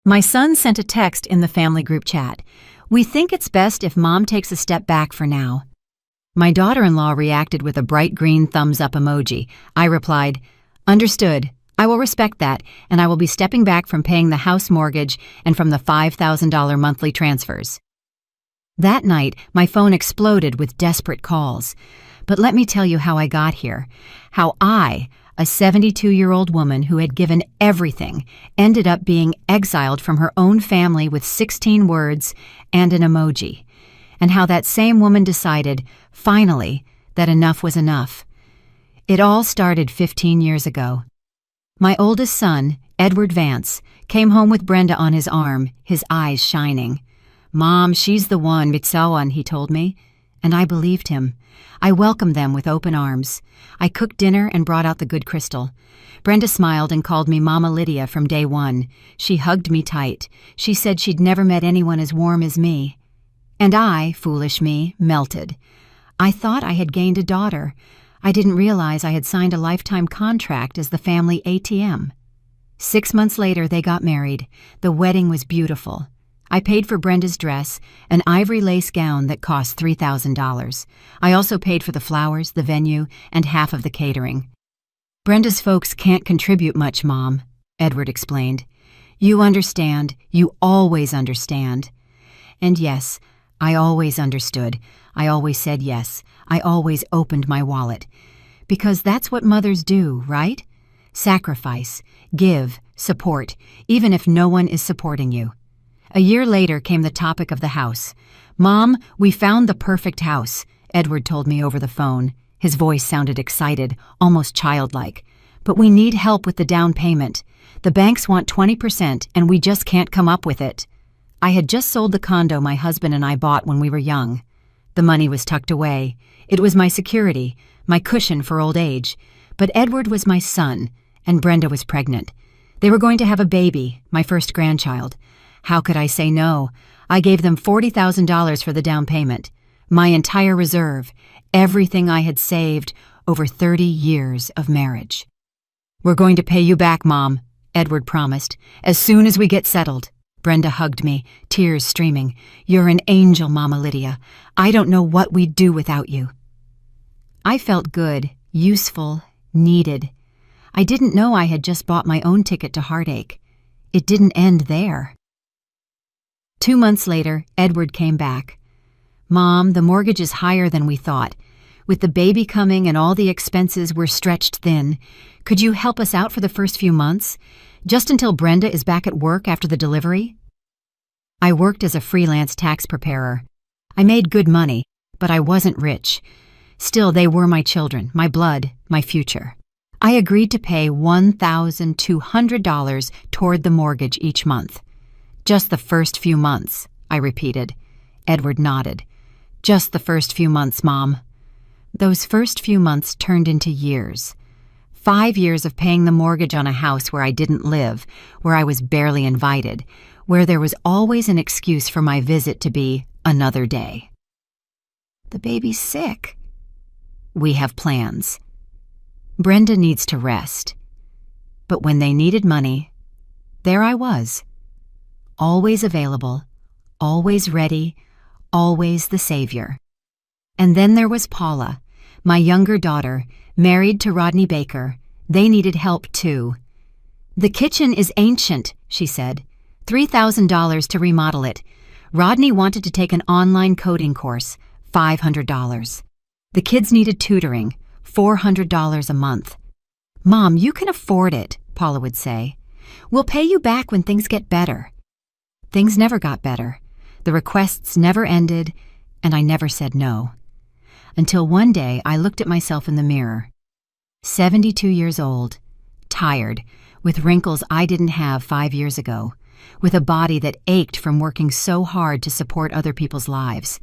My son sent a text in the family group chat. We think it's best if Mom takes a step back for now. My daughter-in-law reacted with a bright green thumbs-up emoji. I replied, "Understood. I will respect that, and I will be stepping back from paying the house mortgage and from the $5,000 monthly transfers." That night, my phone exploded with desperate calls. But let me tell you how I got here. How I, a 72-year-old woman who had given everything, ended up being exiled from her own family with 16 words and an emoji. And how that same woman decided, finally, that enough was enough. It all started 15 years ago. My oldest son, Edward Vance, came home with Brenda on his arm, his eyes shining. "Mom, she's the one, Mitsawan," he told me. And I believed him. I welcomed them with open arms. I cooked dinner and brought out the good crystal. Brenda smiled and called me Mama Lydia from day one. She hugged me tight. She said she'd never met anyone as warm as me. And I, foolish me, melted. I thought I had gained a daughter. I didn't realize I had signed a lifetime contract as the family ATM. 6 months later, they got married. The wedding was beautiful. I paid for Brenda's dress, an ivory lace gown that cost $3,000. I also paid for the flowers, the venue, and half of the catering. "Brenda's folks can't contribute much, Mom," Edward explained. "You understand. You always understand." And yes, I always understood. I always said yes. I always opened my wallet. Because that's what mothers do, right? Sacrifice, give, support, even if no one is supporting you. A year later came the topic of the house. "Mom, we found the perfect house," Edward told me over the phone. His voice sounded excited, almost childlike. "But we need help with the down payment. The banks want 20% and we just can't come up with it." I had just sold the condo my husband and I bought when we were young. The money was tucked away. It was my security, my cushion for old age. But Edward was my son, and Brenda was pregnant. They were going to have a baby, my first grandchild. How could I say no? I gave them $40,000 for the down payment. My entire reserve, everything I had saved over 30 years of marriage. "We're going to pay you back, Mom," Edward promised, "as soon as we get settled." Brenda hugged me, tears streaming. "You're an angel, Mama Lydia. I don't know what we'd do without you." I felt good, useful, needed. I didn't know I had just bought my own ticket to heartache. It didn't end there. 2 months later, Edward came back. "Mom, the mortgage is higher than we thought. With the baby coming and all the expenses, we're stretched thin. Could you help us out for the first few months? Just until Brenda is back at work after the delivery?" I worked as a freelance tax preparer. I made good money, but I wasn't rich. Still, they were my children, my blood, my future. I agreed to pay $1,200 toward the mortgage each month. "Just the first few months," I repeated. Edward nodded. "Just the first few months, Mom." Those first few months turned into years. 5 years of paying the mortgage on a house where I didn't live, where I was barely invited, where there was always an excuse for my visit to be another day. "The baby's sick." "We have plans. Brenda needs to rest." But when they needed money, there I was. Always available, always ready, always the savior. And then there was Paula, my younger daughter, married to Rodney Baker. They needed help too. "The kitchen is ancient," she said. $3,000 to remodel it. Rodney wanted to take an online coding course, $500. The kids needed tutoring, $400 a month. "Mom, you can afford it," Paula would say. "We'll pay you back when things get better." Things never got better. The requests never ended, and I never said no. Until one day I looked at myself in the mirror. 72 years old, tired, with wrinkles I didn't have 5 years ago, with a body that ached from working so hard to support other people's lives.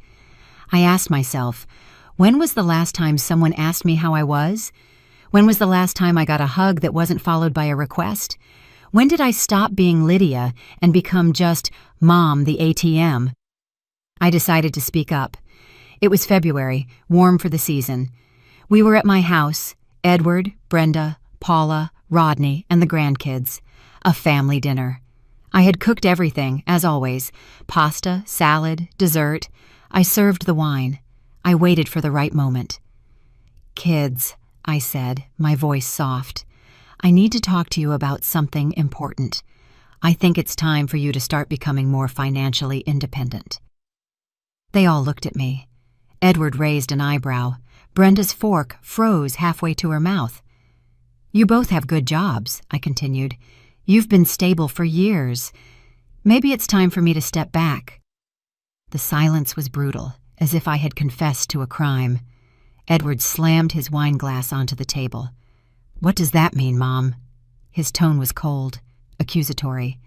I asked myself, when was the last time someone asked me how I was? When was the last time I got a hug that wasn't followed by a request? When did I stop being Lydia and become just Mom, the ATM? I decided to speak up. It was February, warm for the season. We were at my house, Edward, Brenda, Paula, Rodney, and the grandkids. A family dinner. I had cooked everything, as always. Pasta, salad, dessert. I served the wine. I waited for the right moment. "Kids," I said, my voice soft, "I need to talk to you about something important. I think it's time for you to start becoming more financially independent." They all looked at me. Edward raised an eyebrow. Brenda's fork froze halfway to her mouth. "You both have good jobs," I continued. "You've been stable for years. Maybe it's time for me to step back." The silence was brutal, as if I had confessed to a crime. Edward slammed his wine glass onto the table. "What does that mean, Mom?" His tone was cold, accusatory.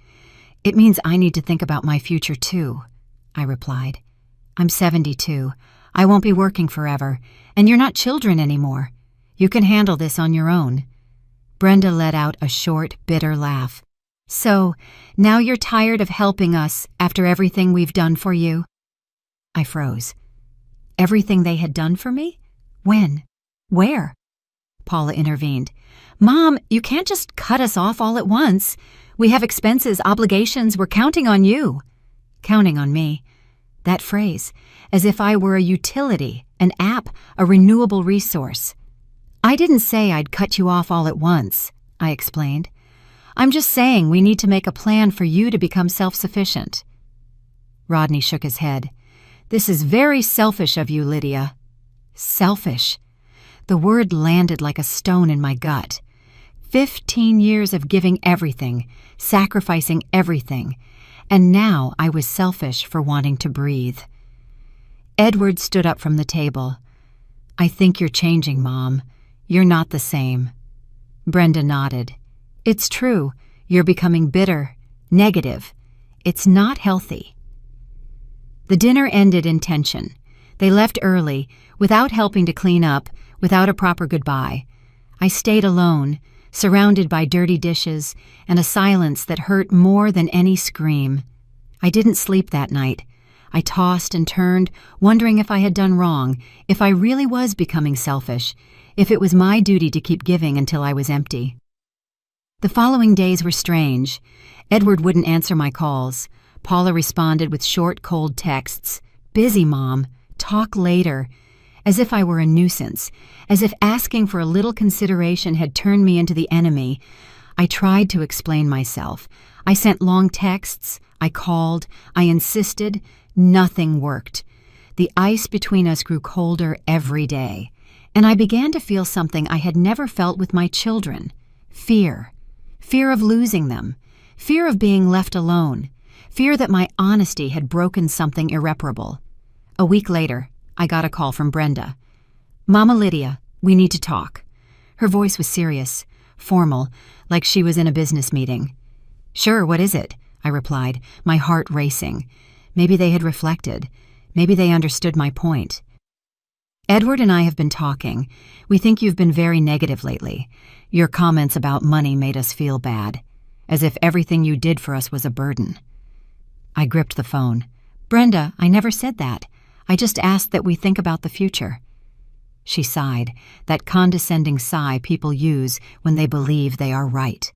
"It means I need to think about my future too," I replied. "I'm 72. I won't be working forever, and you're not children anymore. You can handle this on your own." Brenda let out a short, bitter laugh. "So, now you're tired of helping us after everything we've done for you?" I froze. Everything they had done for me? When? Where? Paula intervened. "Mom, you can't just cut us off all at once. We have expenses, obligations. We're counting on you." Counting on me. That phrase, as if I were a utility, an app, a renewable resource. "I didn't say I'd cut you off all at once," I explained. "I'm just saying we need to make a plan for you to become self-sufficient." Rodney shook his head. "This is very selfish of you, Lydia." Selfish. The word landed like a stone in my gut. 15 years of giving everything, sacrificing everything, and now I was selfish for wanting to breathe. Edward stood up from the table. "I think you're changing, Mom. You're not the same." Brenda nodded. "It's true. You're becoming bitter, negative. It's not healthy." The dinner ended in tension. They left early, without helping to clean up, without a proper goodbye. I stayed alone, surrounded by dirty dishes and a silence that hurt more than any scream. I didn't sleep that night. I tossed and turned, wondering if I had done wrong, if I really was becoming selfish, if it was my duty to keep giving until I was empty. The following days were strange. Edward wouldn't answer my calls. Paula responded with short, cold texts. "Busy, Mom. Talk later." As if I were a nuisance, as if asking for a little consideration had turned me into the enemy. I tried to explain myself. I sent long texts. I called. I insisted. Nothing worked. The ice between us grew colder every day, and I began to feel something I had never felt with my children. Fear. Fear of losing them. Fear of being left alone. Fear that my honesty had broken something irreparable. A week later, I got a call from Brenda. "Mama Lydia, we need to talk." Her voice was serious, formal, like she was in a business meeting. "Sure, what is it?" I replied, my heart racing. Maybe they had reflected. Maybe they understood my point. "Edward and I have been talking. We think you've been very negative lately. Your comments about money made us feel bad, as if everything you did for us was a burden." I gripped the phone. "Brenda, I never said that. I just asked that we think about the future." She sighed, that condescending sigh people use when they believe they are right.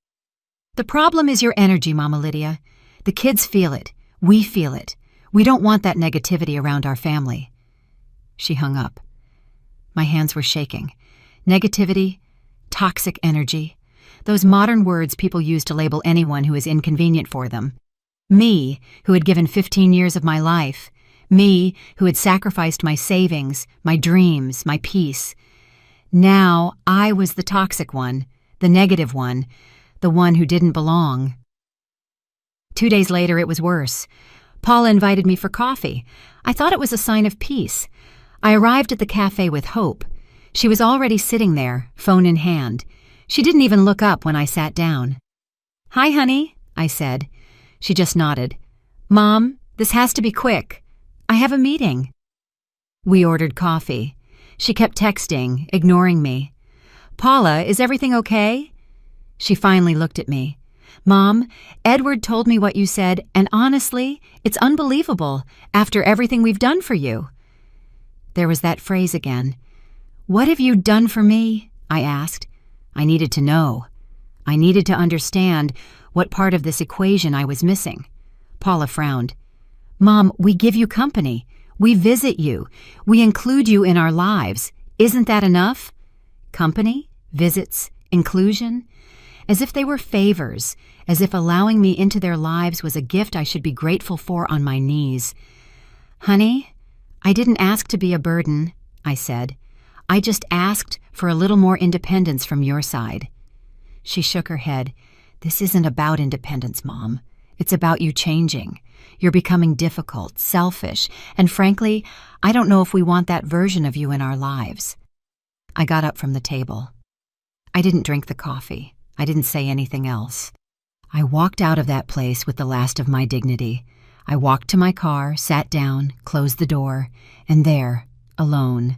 "The problem is your energy, Mama Lydia. The kids feel it. We feel it. We don't want that negativity around our family." She hung up. My hands were shaking. Negativity, toxic energy, those modern words people use to label anyone who is inconvenient for them. Me, who had given 15 years of my life. Me, who had sacrificed my savings, my dreams, my peace. Now I was the toxic one, the negative one, the one who didn't belong. 2 days later, it was worse. Paula invited me for coffee. I thought it was a sign of peace. I arrived at the cafe with hope. She was already sitting there, phone in hand. She didn't even look up when I sat down. "Hi, honey," I said. She just nodded. "Mom, this has to be quick. I have a meeting." We ordered coffee. She kept texting, ignoring me. "Paula, is everything okay?" She finally looked at me. "Mom, Edward told me what you said, and honestly, it's unbelievable after everything we've done for you." There was that phrase again. "What have you done for me?" I asked. I needed to know. I needed to understand what part of this equation I was missing. Paula frowned. Mom, we give you company. We visit you. We include you in our lives. Isn't that enough? Company, visits, inclusion? As if they were favors, as if allowing me into their lives was a gift I should be grateful for on my knees. Honey, I didn't ask to be a burden, I said. I just asked for a little more independence from your side. She shook her head. This isn't about independence, Mom. It's about you changing. You're becoming difficult, selfish, and frankly, I don't know if we want that version of you in our lives. I got up from the table. I didn't drink the coffee. I didn't say anything else. I walked out of that place with the last of my dignity. I walked to my car, sat down, closed the door, and there, alone,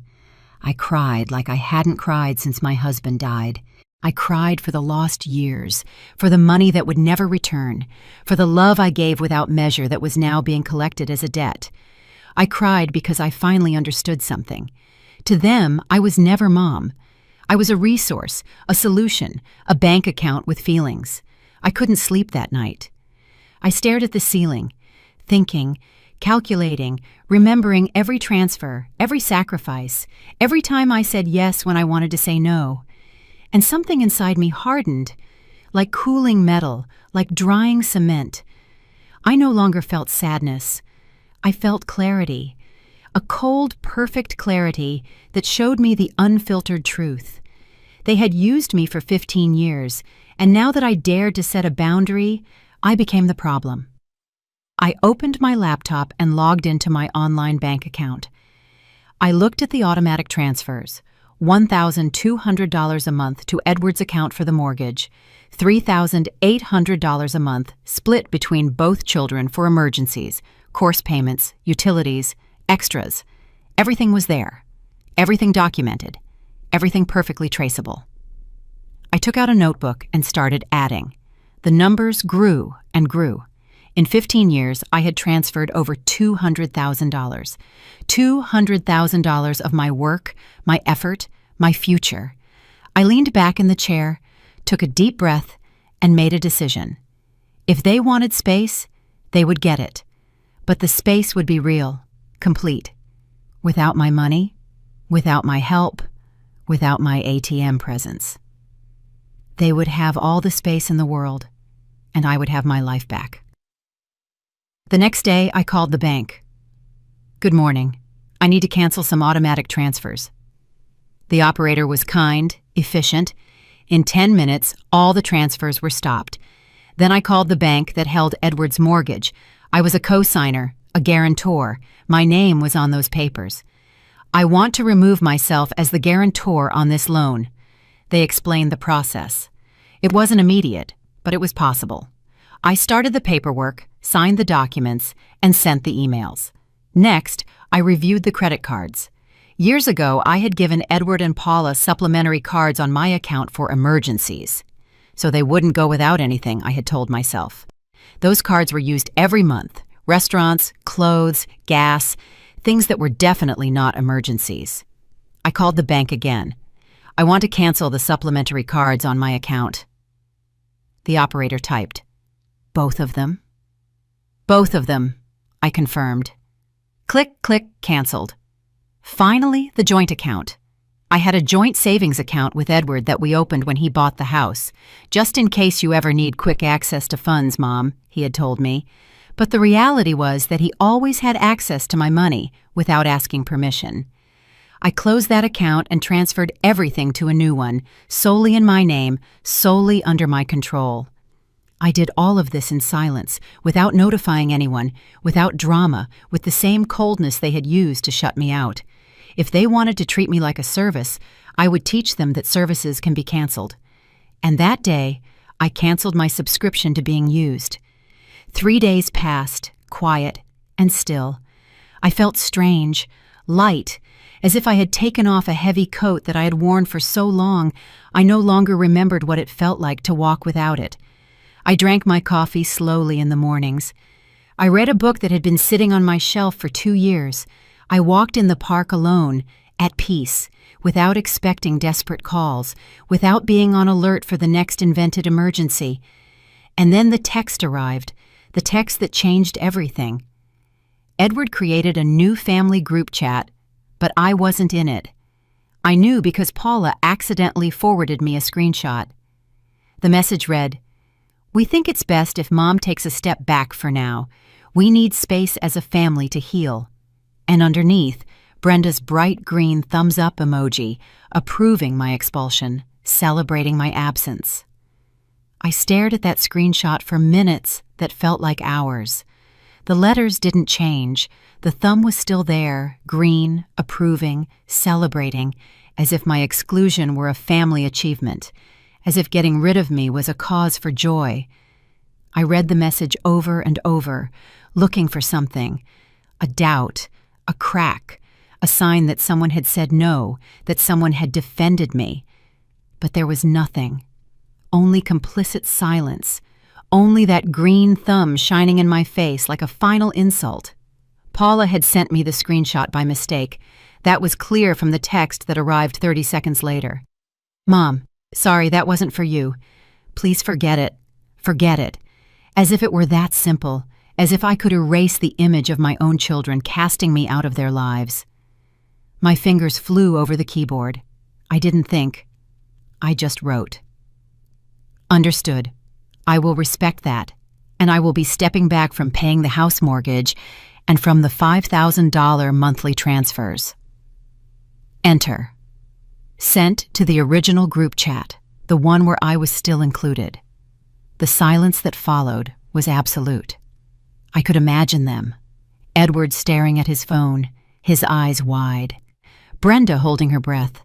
I cried like I hadn't cried since my husband died. I cried for the lost years, for the money that would never return, for the love I gave without measure that was now being collected as a debt. I cried because I finally understood something. To them, I was never Mom. I was a resource, a solution, a bank account with feelings. I couldn't sleep that night. I stared at the ceiling, thinking, calculating, remembering every transfer, every sacrifice, every time I said yes when I wanted to say no. And something inside me hardened, like cooling metal, like drying cement. I no longer felt sadness. I felt clarity, a cold, perfect clarity that showed me the unfiltered truth. They had used me for 15 years, and now that I dared to set a boundary, I became the problem. I opened my laptop and logged into my online bank account. I looked at the automatic transfers. $1,200 a month to Edward's account for the mortgage, $3,800 a month split between both children for emergencies, course payments, utilities, extras. Everything was there. Everything documented. Everything perfectly traceable. I took out a notebook and started adding. The numbers grew and grew. In 15 years, I had transferred over $200,000. $200,000 of my work, my effort, my future. I leaned back in the chair, took a deep breath, and made a decision. If they wanted space, they would get it. But the space would be real, complete. Without my money, without my help, without my ATM presence. They would have all the space in the world, and I would have my life back. The next day, I called the bank. Good morning. I need to cancel some automatic transfers. The operator was kind, efficient. In 10 minutes, all the transfers were stopped. Then I called the bank that held Edward's mortgage. I was a co-signer, a guarantor. My name was on those papers. I want to remove myself as the guarantor on this loan. They explained the process. It wasn't immediate, but it was possible. I started the paperwork, signed the documents, and sent the emails. Next, I reviewed the credit cards. Years ago, I had given Edward and Paula supplementary cards on my account for emergencies. So they wouldn't go without anything, I had told myself. Those cards were used every month. Restaurants, clothes, gas, things that were definitely not emergencies. I called the bank again. I want to cancel the supplementary cards on my account. The operator typed. Both of them? Both of them, I confirmed. Click, click, canceled. Finally, the joint account. I had a joint savings account with Edward that we opened when he bought the house. Just in case you ever need quick access to funds, Mom, he had told me. But the reality was that he always had access to my money without asking permission. I closed that account and transferred everything to a new one, solely in my name, solely under my control. I did all of this in silence, without notifying anyone, without drama, with the same coldness they had used to shut me out. If they wanted to treat me like a service, I would teach them that services can be canceled. And that day, I canceled my subscription to being used. 3 days passed, quiet and still. I felt strange, light, as if I had taken off a heavy coat that I had worn for so long, I no longer remembered what it felt like to walk without it. I drank my coffee slowly in the mornings. I read a book that had been sitting on my shelf for 2 years. I walked in the park alone, at peace, without expecting desperate calls, without being on alert for the next invented emergency. And then the text arrived, the text that changed everything. Edward created a new family group chat, but I wasn't in it. I knew because Paula accidentally forwarded me a screenshot. The message read, "We think it's best if Mom takes a step back for now. We need space as a family to heal." And underneath, Brenda's bright green thumbs up emoji, approving my expulsion, celebrating my absence. I stared at that screenshot for minutes that felt like hours. The letters didn't change. The thumb was still there, green, approving, celebrating, as if my exclusion were a family achievement, as if getting rid of me was a cause for joy. I read the message over and over, looking for something, a doubt, a crack, a sign that someone had said no, that someone had defended me. But there was nothing. Only complicit silence. Only that green thumb shining in my face like a final insult. Paula had sent me the screenshot by mistake. That was clear from the text that arrived 30 seconds later. "Mom, sorry, that wasn't for you. Please forget it. Forget it." As if it were that simple, as if I could erase the image of my own children casting me out of their lives. My fingers flew over the keyboard. I didn't think. I just wrote. "Understood. I will respect that, and I will be stepping back from paying the house mortgage and from the $5,000 monthly transfers." Enter. Sent to the original group chat, the one where I was still included. The silence that followed was absolute. I could imagine them. Edward staring at his phone, his eyes wide. Brenda holding her breath.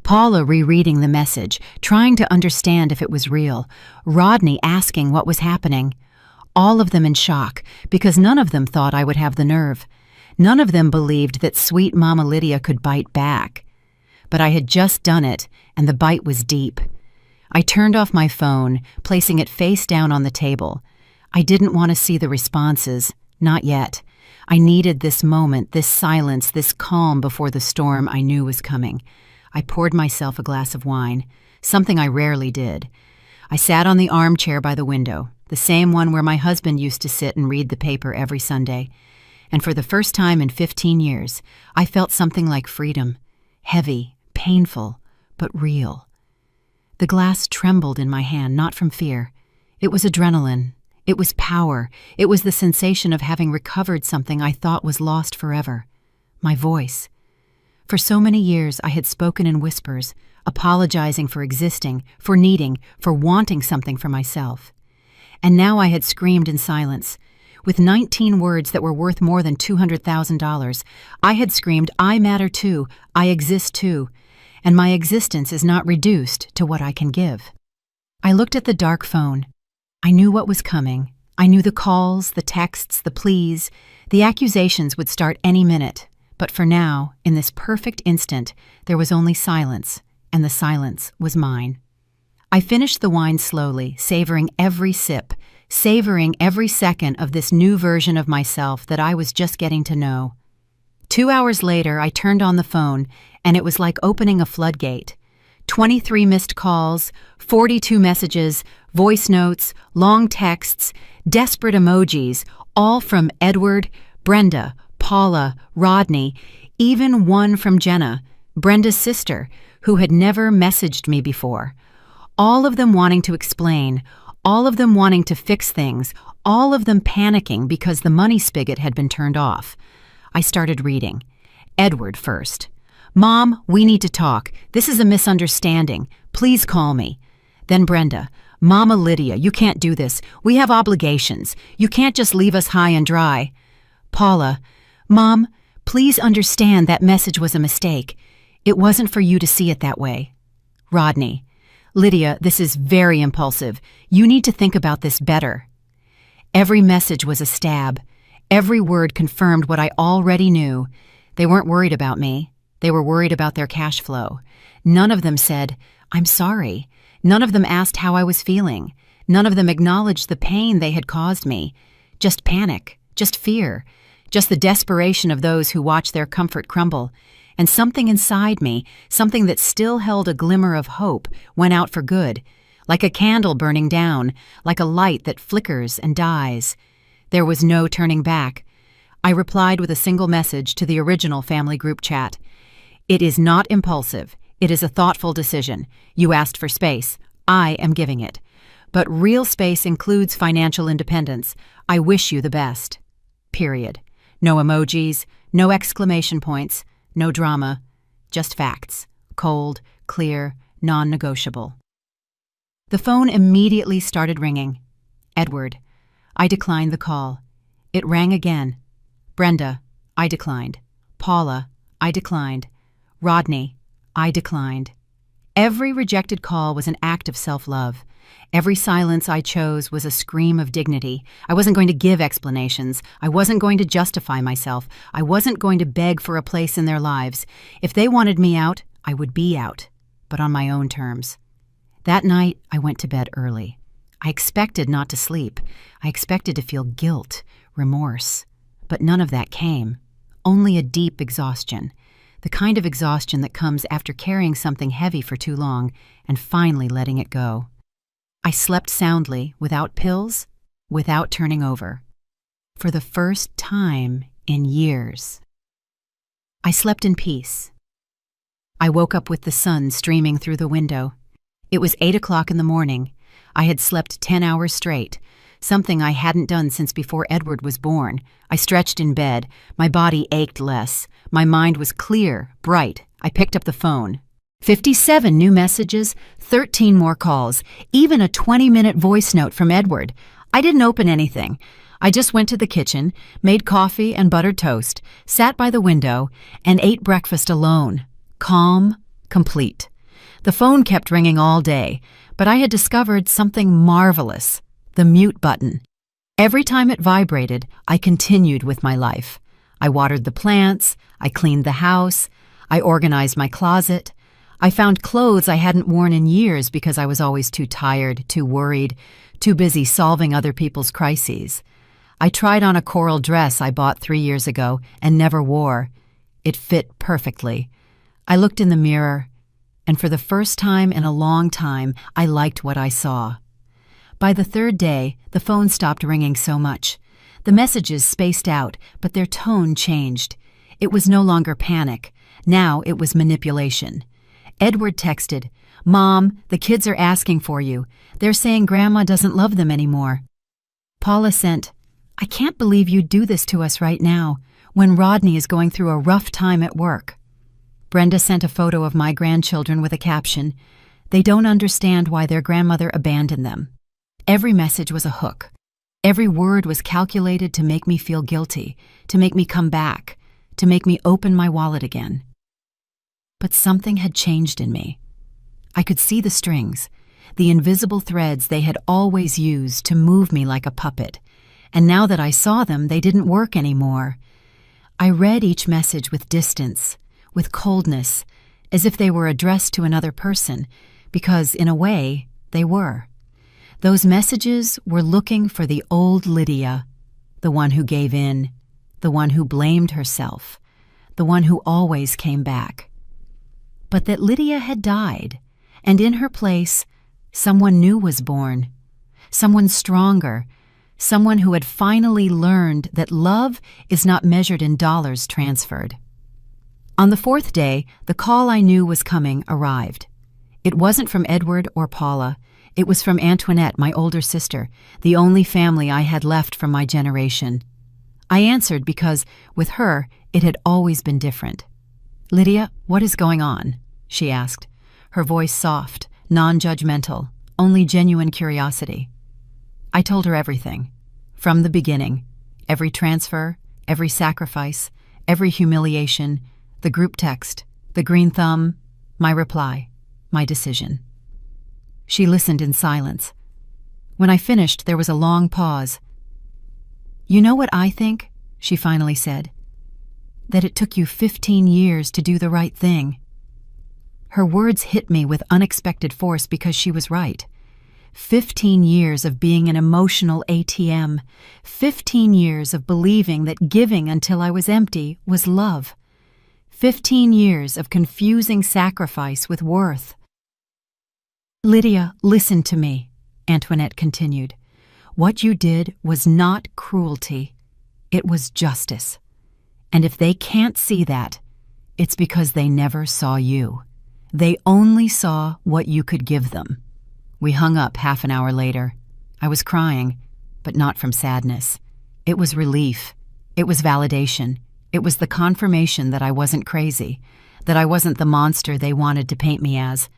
Paula rereading the message, trying to understand if it was real. Rodney asking what was happening. All of them in shock, because none of them thought I would have the nerve. None of them believed that sweet Mama Lydia could bite back. But I had just done it, and the bite was deep. I turned off my phone, placing it face down on the table. I didn't want to see the responses, not yet. I needed this moment, this silence, this calm before the storm I knew was coming. I poured myself a glass of wine, something I rarely did. I sat on the armchair by the window, the same one where my husband used to sit and read the paper every Sunday. And for the first time in 15 years, I felt something like freedom. Heavy, painful, but real. The glass trembled in my hand, not from fear. It was adrenaline. It was power. It was the sensation of having recovered something I thought was lost forever. My voice. For so many years I had spoken in whispers, apologizing for existing, for needing, for wanting something for myself. And now I had screamed in silence. With 19 words that were worth more than $200,000, I had screamed, "I matter too, I exist too, and my existence is not reduced to what I can give." I looked at the dark phone. I knew what was coming. I knew the calls, the texts, the pleas. The accusations would start any minute. But for now, in this perfect instant, there was only silence, and the silence was mine. I finished the wine slowly, savoring every sip, savoring every second of this new version of myself that I was just getting to know. 2 hours later, I turned on the phone, and it was like opening a floodgate. 23 missed calls, 42 messages, voice notes, long texts, desperate emojis, all from Edward, Brenda, Paula, Rodney, even one from Jenna, Brenda's sister, who had never messaged me before. All of them wanting to explain, all of them wanting to fix things, all of them panicking because the money spigot had been turned off. I started reading. Edward first. "Mom, we need to talk. This is a misunderstanding. Please call me." Then Brenda. "Mama Lydia, you can't do this. We have obligations. You can't just leave us high and dry." Paula. "Mom, please understand that message was a mistake. It wasn't for you to see it that way." Rodney. "Lydia, this is very impulsive. You need to think about this better." Every message was a stab. Every word confirmed what I already knew. They weren't worried about me. They were worried about their cash flow. None of them said, "I'm sorry." None of them asked how I was feeling. None of them acknowledged the pain they had caused me. Just panic, just fear, just the desperation of those who watch their comfort crumble. And something inside me, something that still held a glimmer of hope, went out for good, like a candle burning down, like a light that flickers and dies. There was no turning back. I replied with a single message to the original family group chat. It is not impulsive. It is a thoughtful decision. You asked for space. I am giving it. But real space includes financial independence. I wish you the best. Period. No emojis, no exclamation points, no drama, just facts. Cold, clear, non-negotiable. The phone immediately started ringing. Edward. I declined the call. It rang again. Brenda. I declined. Paula. I declined. Rodney. I declined. Every rejected call was an act of self-love. Every silence I chose was a scream of dignity. I wasn't going to give explanations. I wasn't going to justify myself. I wasn't going to beg for a place in their lives. If they wanted me out, I would be out, but on my own terms. That night, I went to bed early. I expected not to sleep. I expected to feel guilt, remorse. But none of that came. Only a deep exhaustion. The kind of exhaustion that comes after carrying something heavy for too long and finally letting it go. I slept soundly, without pills, without turning over. For the first time in years. I slept in peace. I woke up with the sun streaming through the window. It was 8 o'clock in the morning. I had slept 10 hours straight, something I hadn't done since before Edward was born. I stretched in bed. My body ached less. My mind was clear, bright. I picked up the phone. 57 new messages, 13 more calls, even a 20-minute voice note from Edward. I didn't open anything. I just went to the kitchen, made coffee and buttered toast, sat by the window, and ate breakfast alone. Calm, complete. The phone kept ringing all day, but I had discovered something marvelous, the mute button. Every time it vibrated, I continued with my life. I watered the plants, I cleaned the house, I organized my closet. I found clothes I hadn't worn in years because I was always too tired, too worried, too busy solving other people's crises. I tried on a coral dress I bought 3 years ago and never wore. It fit perfectly. I looked in the mirror, and for the first time in a long time, I liked what I saw. By the third day, the phone stopped ringing so much. The messages spaced out, but their tone changed. It was no longer panic. Now it was manipulation. Edward texted, "Mom, the kids are asking for you. They're saying Grandma doesn't love them anymore." Paula sent, "I can't believe you'd do this to us right now, when Rodney is going through a rough time at work." Brenda sent a photo of my grandchildren with a caption, "They don't understand why their grandmother abandoned them." Every message was a hook. Every word was calculated to make me feel guilty, to make me come back, to make me open my wallet again. But something had changed in me. I could see the strings, the invisible threads they had always used to move me like a puppet, and now that I saw them, they didn't work anymore. I read each message with distance, with coldness, as if they were addressed to another person, because, in a way, they were. Those messages were looking for the old Lydia, the one who gave in, the one who blamed herself, the one who always came back. But that Lydia had died, and in her place, someone new was born, someone stronger, someone who had finally learned that love is not measured in dollars transferred. On the fourth day, the call I knew was coming arrived. It wasn't from Edward or Paula. It was from Antoinette, my older sister, the only family I had left from my generation. I answered because, with her, it had always been different. "Lydia, what is going on?" she asked, her voice soft, non-judgmental, only genuine curiosity. I told her everything, from the beginning, every transfer, every sacrifice, every humiliation, the group text, the green thumb, my reply, my decision. She listened in silence. When I finished, there was a long pause. "You know what I think?" she finally said. "That it took you 15 years to do the right thing." Her words hit me with unexpected force because she was right. 15 years of being an emotional ATM. 15 years of believing that giving until I was empty was love. 15 years of confusing sacrifice with worth. Lydia, listen to me, Antoinette continued. What you did was not cruelty. It was justice. And if they can't see that, it's because they never saw you. They only saw what you could give them. We hung up half an hour later. I was crying, but not from sadness. It was relief. It was validation. It was the confirmation that I wasn't crazy, that I wasn't the monster they wanted to paint me as.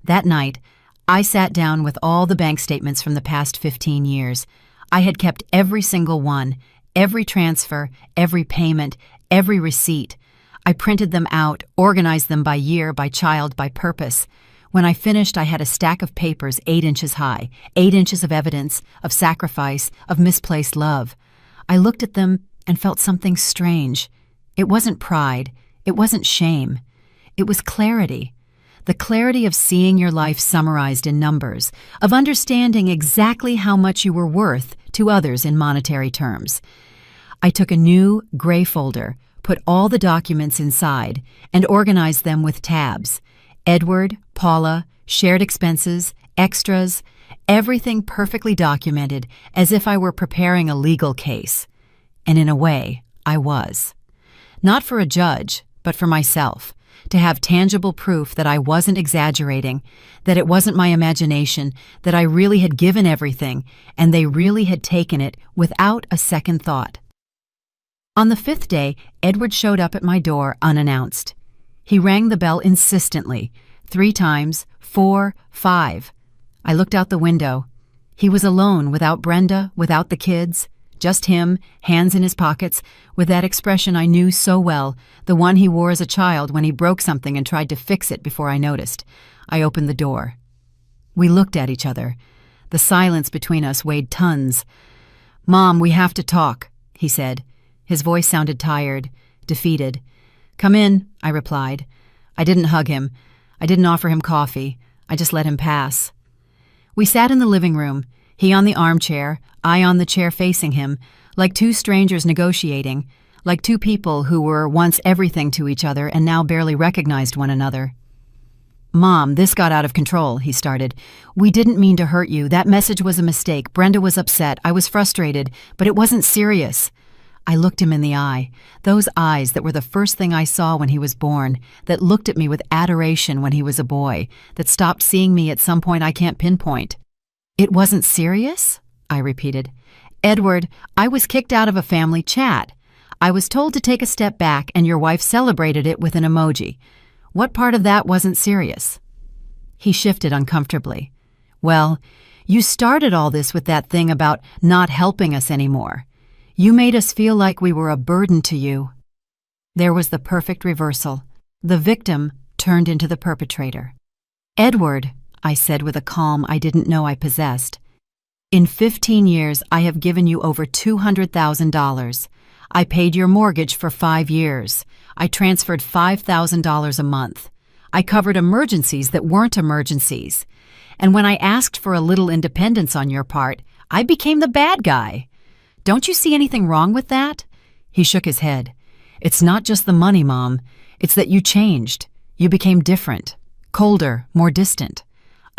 That night, I sat down with all the bank statements from the past 15 years. I had kept every single one, every transfer, every payment, every receipt. I printed them out, organized them by year, by child, by purpose. When I finished, I had a stack of papers 8 inches high, 8 inches of evidence, of sacrifice, of misplaced love. I looked at them and felt something strange. It wasn't pride. It wasn't shame. It was clarity. The clarity of seeing your life summarized in numbers, of understanding exactly how much you were worth to others in monetary terms. I took a new gray folder, put all the documents inside, and organized them with tabs. Edward, Paula, shared expenses, extras, everything perfectly documented as if I were preparing a legal case. And in a way, I was. Not for a judge, but for myself. To have tangible proof that I wasn't exaggerating, that it wasn't my imagination, that I really had given everything, and they really had taken it without a second thought. On the 5th day, Edward showed up at my door unannounced. He rang the bell insistently, 3 times, 4, 5. I looked out the window. He was alone, without Brenda, without the kids. Just him, hands in his pockets, with that expression I knew so well, the one he wore as a child when he broke something and tried to fix it before I noticed. I opened the door. We looked at each other. The silence between us weighed tons. "Mom, we have to talk," he said. His voice sounded tired, defeated. "Come in," I replied. I didn't hug him. I didn't offer him coffee. I just let him pass. We sat in the living room, he on the armchair, I on the chair facing him, like 2 strangers negotiating, like 2 people who were once everything to each other and now barely recognized one another. "Mom, this got out of control," he started. "We didn't mean to hurt you. That message was a mistake. Brenda was upset. I was frustrated, but it wasn't serious." I looked him in the eye, those eyes that were the first thing I saw when he was born, that looked at me with adoration when he was a boy, that stopped seeing me at some point I can't pinpoint. "It wasn't serious?" I repeated. "Edward, I was kicked out of a family chat. I was told to take a step back and your wife celebrated it with an emoji. What part of that wasn't serious?" He shifted uncomfortably. "Well, you started all this with that thing about not helping us anymore. You made us feel like we were a burden to you." There was the perfect reversal. The victim turned into the perpetrator. "Edward," I said with a calm I didn't know I possessed, "in 15 years I have given you over $200,000. I paid your mortgage for 5 years. I transferred $5,000 a month. I covered emergencies that weren't emergencies. And when I asked for a little independence on your part, I became the bad guy. Don't you see anything wrong with that?" He shook his head. "It's not just the money, Mom. It's that you changed. You became different, colder, more distant."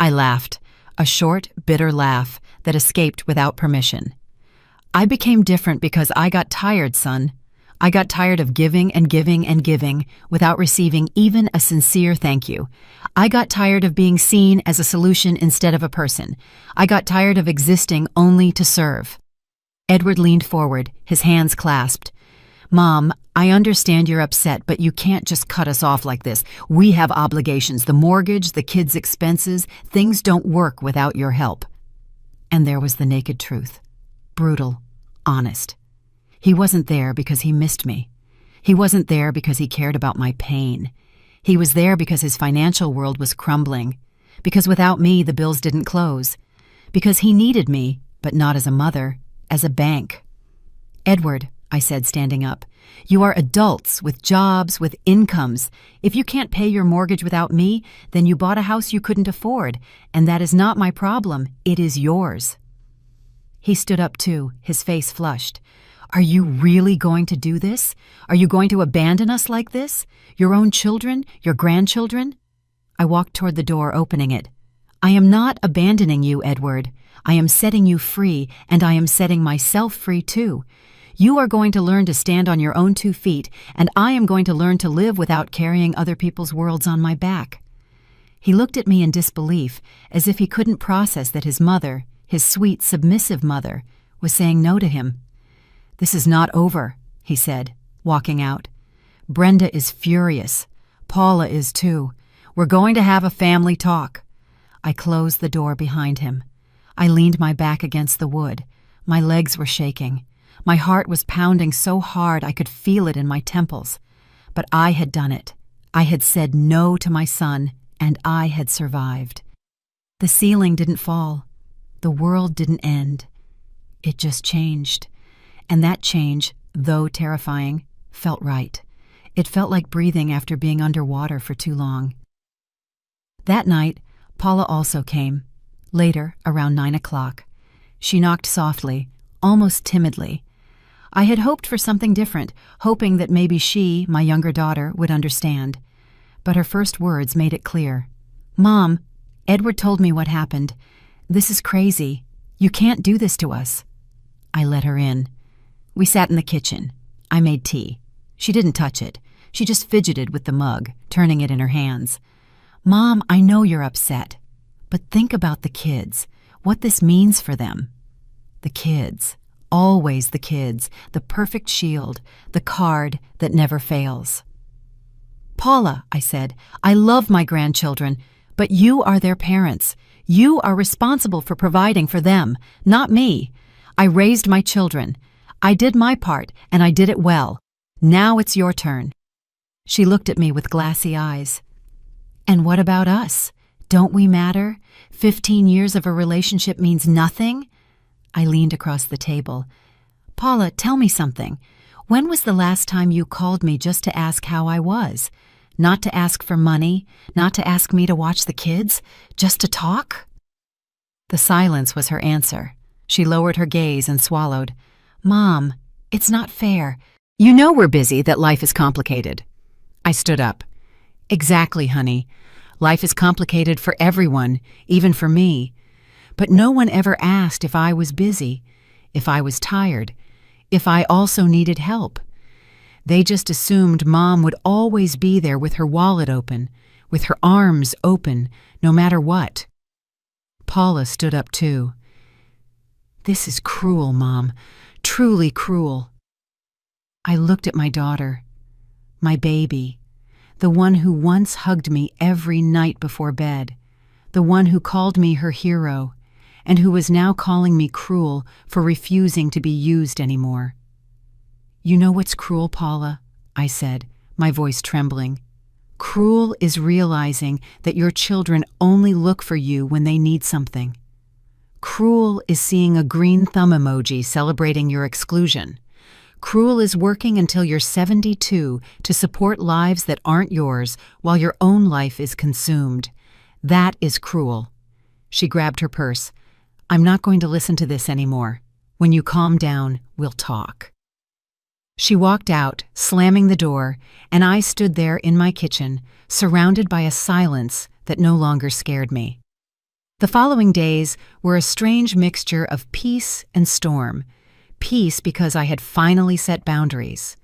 I laughed, a short, bitter laugh that escaped without permission. "I became different because I got tired, son. I got tired of giving and giving and giving without receiving even a sincere thank you. I got tired of being seen as a solution instead of a person. I got tired of existing only to serve." Edward leaned forward, his hands clasped. "Mom, I understand you're upset, but you can't just cut us off like this. We have obligations, the mortgage, the kids' expenses. Things don't work without your help." And there was the naked truth. Brutal, honest. He wasn't there because he missed me. He wasn't there because he cared about my pain. He was there because his financial world was crumbling. Because without me, the bills didn't close. Because he needed me, but not as a mother, as a bank. "Edward," I said, standing up, "you are adults with jobs, with incomes. If you can't pay your mortgage without me, then you bought a house you couldn't afford, and that is not my problem. It is yours." He stood up too, his face flushed. "Are you really going to do this? Are you going to abandon us like this? Your own children, your grandchildren?" I walked toward the door, opening it. I am not abandoning you, Edward. I am setting you free, and I am setting myself free too. You are going to learn to stand on your own 2 feet, and I am going to learn to live without carrying other people's worlds on my back." He looked at me in disbelief, as if he couldn't process that his mother, his sweet, submissive mother, was saying no to him. "This is not over," he said, walking out. "Brenda is furious. Paula is too. We're going to have a family talk." I closed the door behind him. I leaned my back against the wood. My legs were shaking. My heart was pounding so hard I could feel it in my temples. But I had done it. I had said no to my son, and I had survived. The ceiling didn't fall. The world didn't end. It just changed. And that change, though terrifying, felt right. It felt like breathing after being underwater for too long. That night, Paula also came. Later, around 9 o'clock. She knocked softly, almost timidly. I had hoped for something different, hoping that maybe she, my younger daughter, would understand. But her first words made it clear. "Mom, Edward told me what happened. This is crazy. You can't do this to us." I let her in. We sat in the kitchen. I made tea. She didn't touch it. She just fidgeted with the mug, turning it in her hands. "Mom, I know you're upset. But think about the kids, what this means for them." The kids. Always the kids, the perfect shield, the card that never fails. "Paula," I said, "I love my grandchildren, but you are their parents. You are responsible for providing for them, not me. I raised my children. I did my part, and I did it well. Now it's your turn." She looked at me with glassy eyes. "And what about us? Don't we matter? 15 years of a relationship means nothing?" I leaned across the table. "Paula, tell me something. When was the last time you called me just to ask how I was? Not to ask for money, not to ask me to watch the kids, just to talk?" The silence was her answer. She lowered her gaze and swallowed. "Mom, it's not fair. You know we're busy, that life is complicated." I stood up. "Exactly, honey. Life is complicated for everyone, even for me. But no one ever asked if I was busy, if I was tired, if I also needed help. They just assumed Mom would always be there with her wallet open, with her arms open, no matter what." Paula stood up too. "This is cruel, Mom, truly cruel." I looked at my daughter, my baby, the one who once hugged me every night before bed, the one who called me her hero, and who was now calling me cruel for refusing to be used anymore. "You know what's cruel, Paula?" I said, my voice trembling. "Cruel is realizing that your children only look for you when they need something. Cruel is seeing a green thumb emoji celebrating your exclusion. Cruel is working until you're 72 to support lives that aren't yours while your own life is consumed. That is cruel." She grabbed her purse. "I'm not going to listen to this anymore. When you calm down, we'll talk." She walked out, slamming the door, and I stood there in my kitchen, surrounded by a silence that no longer scared me. The following days were a strange mixture of peace and storm. Peace because I had finally set boundaries.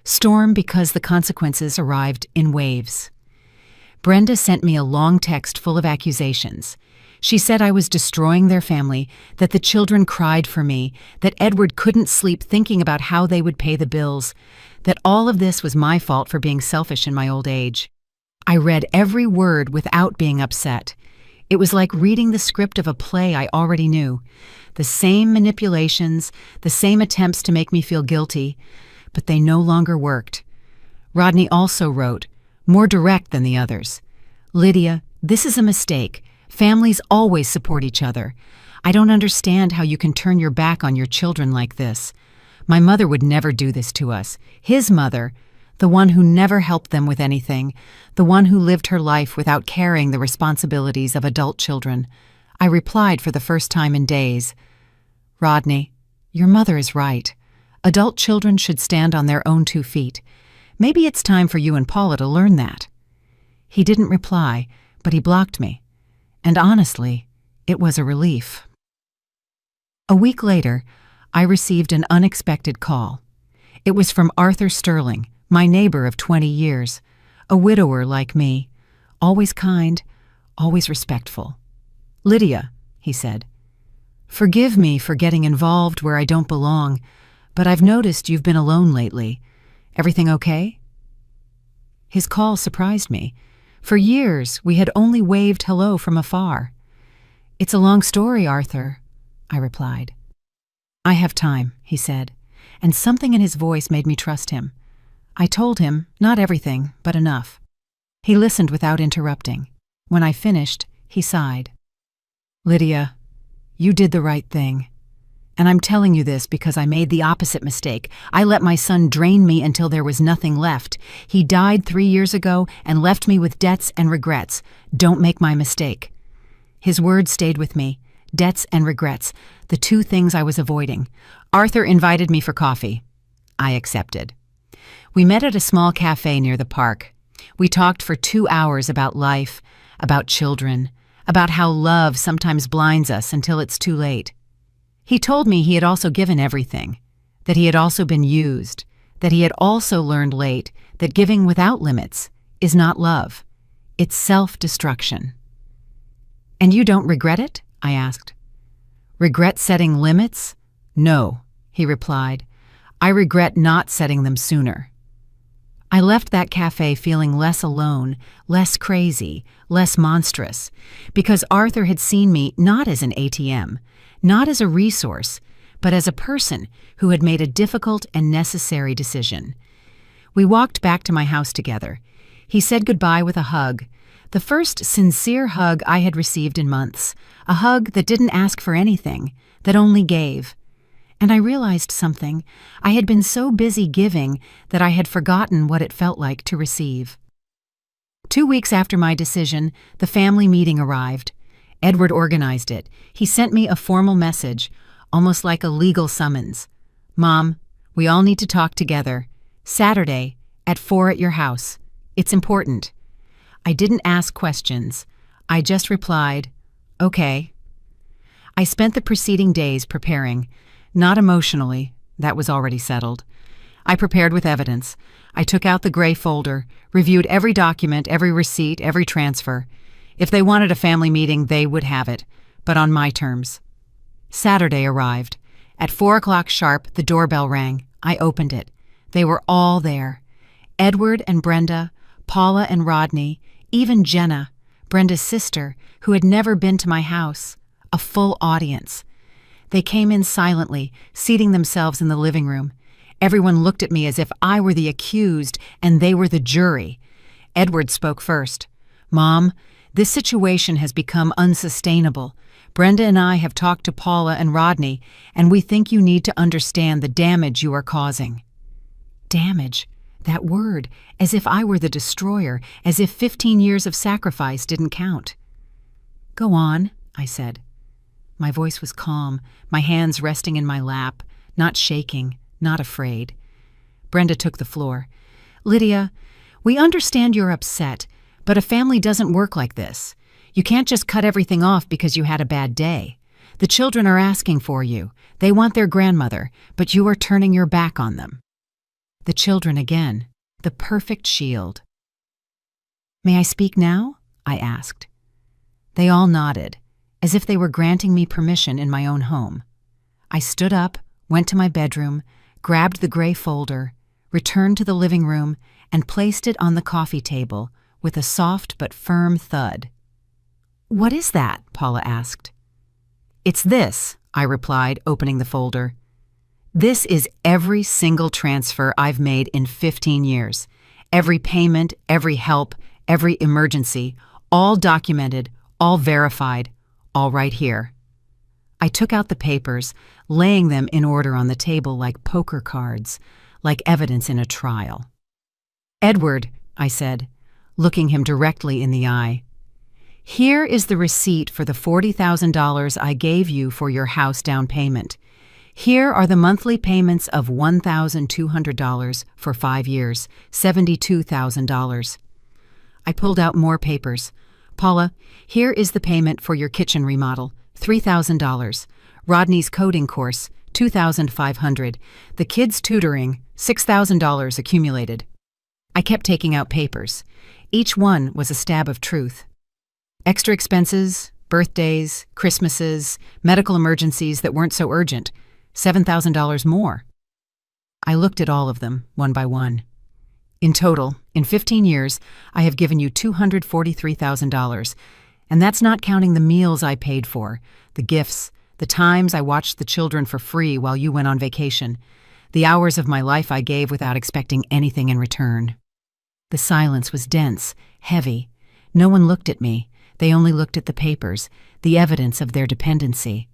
Storm because the consequences arrived in waves. Brenda sent me a long text full of accusations. She said I was destroying their family, that the children cried for me, that Edward couldn't sleep thinking about how they would pay the bills, that all of this was my fault for being selfish in my old age. I read every word without being upset. It was like reading the script of a play I already knew. The same manipulations, the same attempts to make me feel guilty, but they no longer worked. Rodney also wrote, more direct than the others. "Lydia, this is a mistake. Families always support each other. I don't understand how you can turn your back on your children like this. My mother would never do this to us. His mother, the one who never helped them with anything, the one who lived her life without carrying the responsibilities of adult children." I replied for the first time in days, "Rodney, your mother is right. Adult children should stand on their own 2 feet. Maybe it's time for you and Paula to learn that." He didn't reply, but he blocked me. And honestly, it was a relief. A week later, I received an unexpected call. It was from Arthur Sterling, my neighbor of 20 years, a widower like me, always kind, always respectful. "Lydia," he said, "forgive me for getting involved where I don't belong, but I've noticed you've been alone lately. Everything okay?" His call surprised me. For years, we had only waved hello from afar. "It's a long story, Arthur," I replied. "I have time," he said, and something in his voice made me trust him. I told him, not everything, but enough. He listened without interrupting. When I finished, he sighed. "Lydia, you did the right thing. And I'm telling you this because I made the opposite mistake. I let my son drain me until there was nothing left. He died 3 years ago and left me with debts and regrets. Don't make my mistake." His words stayed with me. Debts and regrets, the two things I was avoiding. Arthur invited me for coffee. I accepted. We met at a small cafe near the park. We talked for 2 hours about life, about children, about how love sometimes blinds us until it's too late. He told me he had also given everything, that he had also been used, that he had also learned late that giving without limits is not love. It's self-destruction. "And you don't regret it?" I asked. "Regret setting limits? No," he replied. "I regret not setting them sooner." I left that cafe feeling less alone, less crazy, less monstrous, because Arthur had seen me not as an ATM, not as a resource, but as a person who had made a difficult and necessary decision. We walked back to my house together. He said goodbye with a hug, the first sincere hug I had received in months, a hug that didn't ask for anything, that only gave. And I realized something. I had been so busy giving that I had forgotten what it felt like to receive. 2 weeks after my decision, the family meeting arrived. Edward organized it. He sent me a formal message, almost like a legal summons. "Mom, we all need to talk together. Saturday, at 4 at your house. It's important." I didn't ask questions. I just replied, "Okay." I spent the preceding days preparing. Not emotionally, that was already settled. I prepared with evidence. I took out the gray folder, reviewed every document, every receipt, every transfer. If they wanted a family meeting, they would have it, but on my terms. Saturday arrived. At 4 o'clock sharp, the doorbell rang. I opened it. They were all there. Edward and Brenda, Paula and Rodney, even Jenna, Brenda's sister, who had never been to my house. A full audience. They came in silently, seating themselves in the living room. Everyone looked at me as if I were the accused and they were the jury. Edward spoke first. "Mom, this situation has become unsustainable. Brenda and I have talked to Paula and Rodney, and we think you need to understand the damage you are causing." Damage. That word, as if I were the destroyer, as if 15 years of sacrifice didn't count. "Go on," I said. My voice was calm, my hands resting in my lap, not shaking, not afraid. Brenda took the floor. "Lydia, we understand you're upset, but a family doesn't work like this. You can't just cut everything off because you had a bad day. The children are asking for you. They want their grandmother, but you are turning your back on them." The children again, the perfect shield. "May I speak now?" I asked. They all nodded, as if they were granting me permission in my own home. I stood up, went to my bedroom, grabbed the gray folder, returned to the living room, and placed it on the coffee table with a soft but firm thud. "What is that?" Paula asked. "It's this," I replied, opening the folder. "This is every single transfer I've made in 15 years. Every payment, every help, every emergency, all documented, all verified, all right here." I took out the papers, laying them in order on the table like poker cards, like evidence in a trial. "Edward," I said, looking him directly in the eye, "here is the receipt for the $40,000 I gave you for your house down payment. Here are the monthly payments of $1,200 for 5 years, $72,000. I pulled out more papers. Paula, here is the payment for your kitchen remodel, $3,000. Rodney's coding course, $2,500. The kids' tutoring, $6,000 accumulated. I kept taking out papers. Each one was a stab of truth. Extra expenses, birthdays, Christmases, medical emergencies that weren't so urgent, $7,000 more. I looked at all of them, one by one. In total, in 15 years, I have given you $243,000, and that's not counting the meals I paid for, the gifts, the times I watched the children for free while you went on vacation, the hours of my life I gave without expecting anything in return. The silence was dense, heavy. No one looked at me. They only looked at the papers, the evidence of their dependency.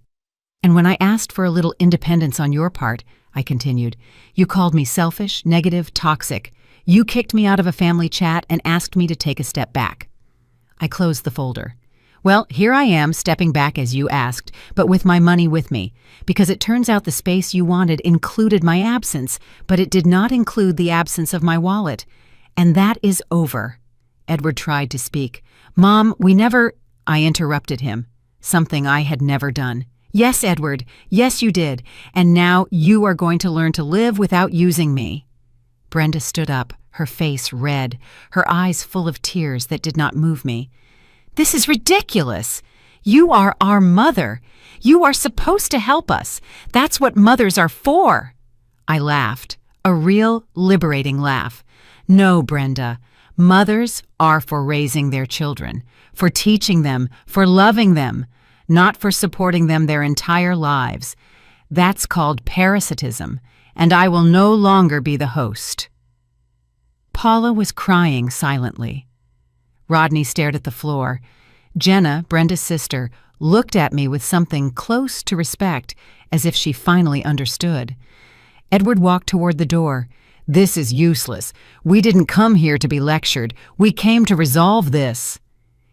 And when I asked for a little independence on your part, I continued, you called me selfish, negative, toxic. You kicked me out of a family chat and asked me to take a step back. I closed the folder. Well, here I am stepping back as you asked, but with my money with me, because it turns out the space you wanted included my absence, but it did not include the absence of my wallet. And that is over. Edward tried to speak. Mom, we never... I interrupted him. Something I had never done. Yes, Edward. Yes, you did. And now you are going to learn to live without using me. Brenda stood up, her face red, her eyes full of tears that did not move me. This is ridiculous. You are our mother. You are supposed to help us. That's what mothers are for. I laughed, a real liberating laugh. No, Brenda. Mothers are for raising their children, for teaching them, for loving them, not for supporting them their entire lives. That's called parasitism, and I will no longer be the host. Paula was crying silently. Rodney stared at the floor. Jenna, Brenda's sister, looked at me with something close to respect, as if she finally understood. Edward walked toward the door. This is useless. We didn't come here to be lectured. We came to resolve this.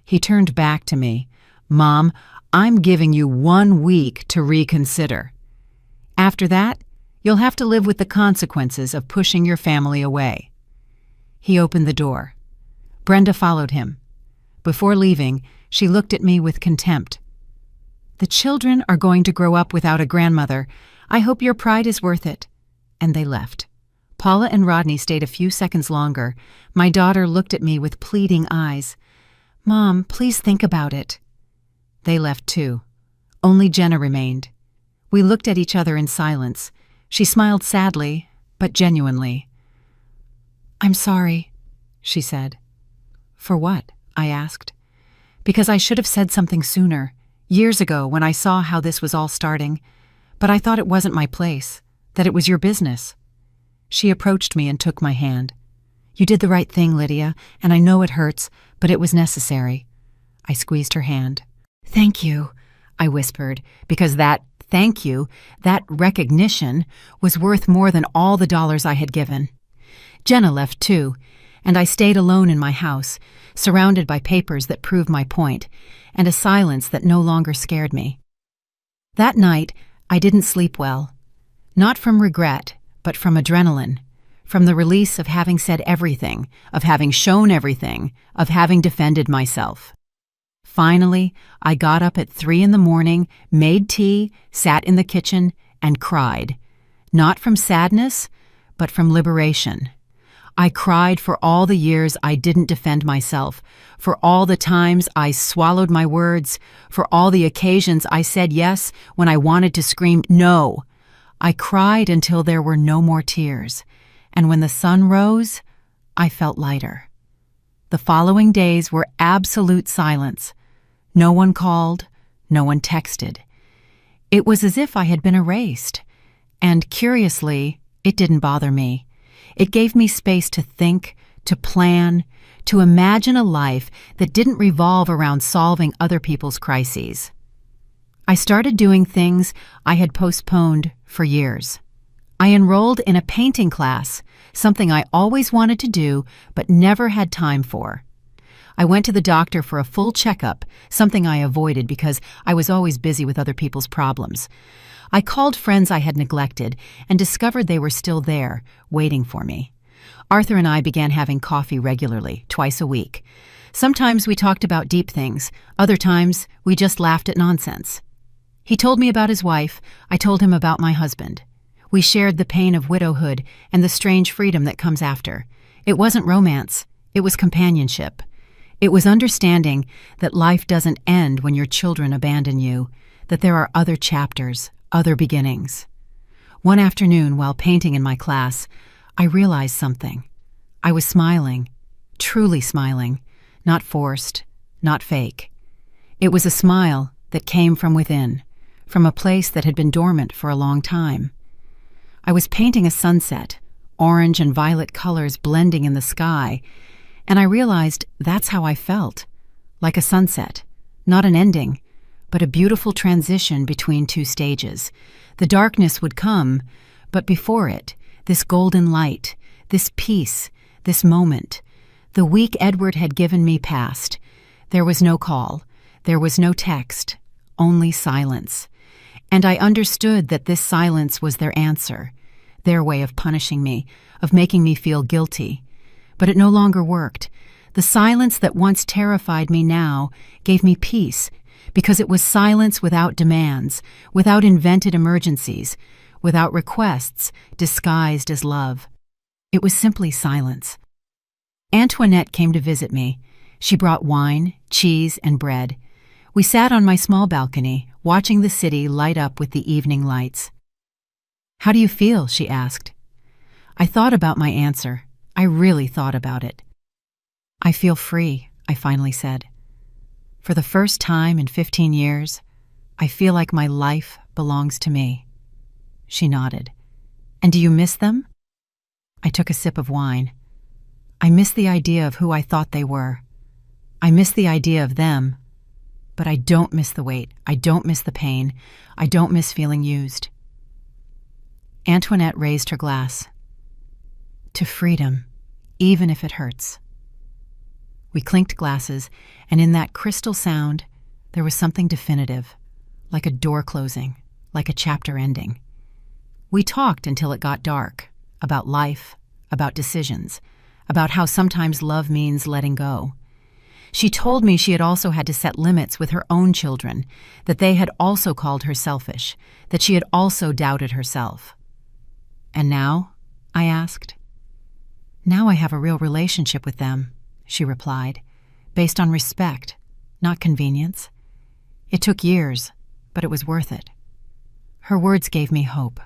He turned back to me. Mom, I'm giving you 1 week to reconsider. After that, you'll have to live with the consequences of pushing your family away. He opened the door. Brenda followed him. Before leaving, she looked at me with contempt. The children are going to grow up without a grandmother. I hope your pride is worth it. And they left. Paula and Rodney stayed a few seconds longer. My daughter looked at me with pleading eyes. Mom, please think about it. They left too. Only Jenna remained. We looked at each other in silence. She smiled sadly, but genuinely. I'm sorry, she said. For what? I asked. Because I should have said something sooner, years ago when I saw how this was all starting. But I thought it wasn't my place, that it was your business. She approached me and took my hand. You did the right thing, Lydia, and I know it hurts, but it was necessary. I squeezed her hand. Thank you, I whispered, because that thank you, that recognition, was worth more than all the dollars I had given. Jenna left too, and I stayed alone in my house, surrounded by papers that proved my point, and a silence that no longer scared me. That night, I didn't sleep well. Not from regret, but from adrenaline, from the release of having said everything, of having shown everything, of having defended myself. Finally, I got up at 3 a.m, made tea, sat in the kitchen, and cried. Not from sadness, but from liberation. I cried for all the years I didn't defend myself, for all the times I swallowed my words, for all the occasions I said yes when I wanted to scream no. I cried until there were no more tears, and when the sun rose, I felt lighter. The following days were absolute silence. No one called, no one texted. It was as if I had been erased, and curiously, it didn't bother me. It gave me space to think, to plan, to imagine a life that didn't revolve around solving other people's crises. I started doing things I had postponed for years. I enrolled in a painting class, something I always wanted to do but never had time for. I went to the doctor for a full checkup, something I avoided because I was always busy with other people's problems. I called friends I had neglected and discovered they were still there, waiting for me. Arthur and I began having coffee regularly, twice a week. Sometimes we talked about deep things, other times we just laughed at nonsense. He told me about his wife, I told him about my husband. We shared the pain of widowhood and the strange freedom that comes after. It wasn't romance, it was companionship. It was understanding that life doesn't end when your children abandon you, that there are other chapters, other beginnings. One afternoon, while painting in my class, I realized something. I was smiling, truly smiling, not forced, not fake. It was a smile that came from within, from a place that had been dormant for a long time. I was painting a sunset, orange and violet colors blending in the sky, and I realized that's how I felt, like a sunset, not an ending, but a beautiful transition between two stages. The darkness would come, but before it, this golden light, this peace, this moment. The week Edward had given me passed. There was no call, there was no text, only silence. And I understood that this silence was their answer, their way of punishing me, of making me feel guilty. But it no longer worked. The silence that once terrified me now gave me peace, because it was silence without demands, without invented emergencies, without requests disguised as love. It was simply silence. Antoinette came to visit me. She brought wine, cheese, and bread. We sat on my small balcony, watching the city light up with the evening lights. "How do you feel?" she asked. I thought about my answer. I really thought about it. "I feel free," I finally said. "For the first time in 15 years, I feel like my life belongs to me." She nodded. "And do you miss them?" I took a sip of wine. I miss the idea of who I thought they were. I miss the idea of them. But I don't miss the wait. I don't miss the pain. I don't miss feeling used. Antoinette raised her glass. "To freedom, even if it hurts." We clinked glasses, and in that crystal sound, there was something definitive, like a door closing, like a chapter ending. We talked until it got dark, about life, about decisions, about how sometimes love means letting go. She told me she had also had to set limits with her own children, that they had also called her selfish, that she had also doubted herself. "And now?" I asked. "Now I have a real relationship with them," she replied, "based on respect, not convenience. It took years, but it was worth it." Her words gave me hope.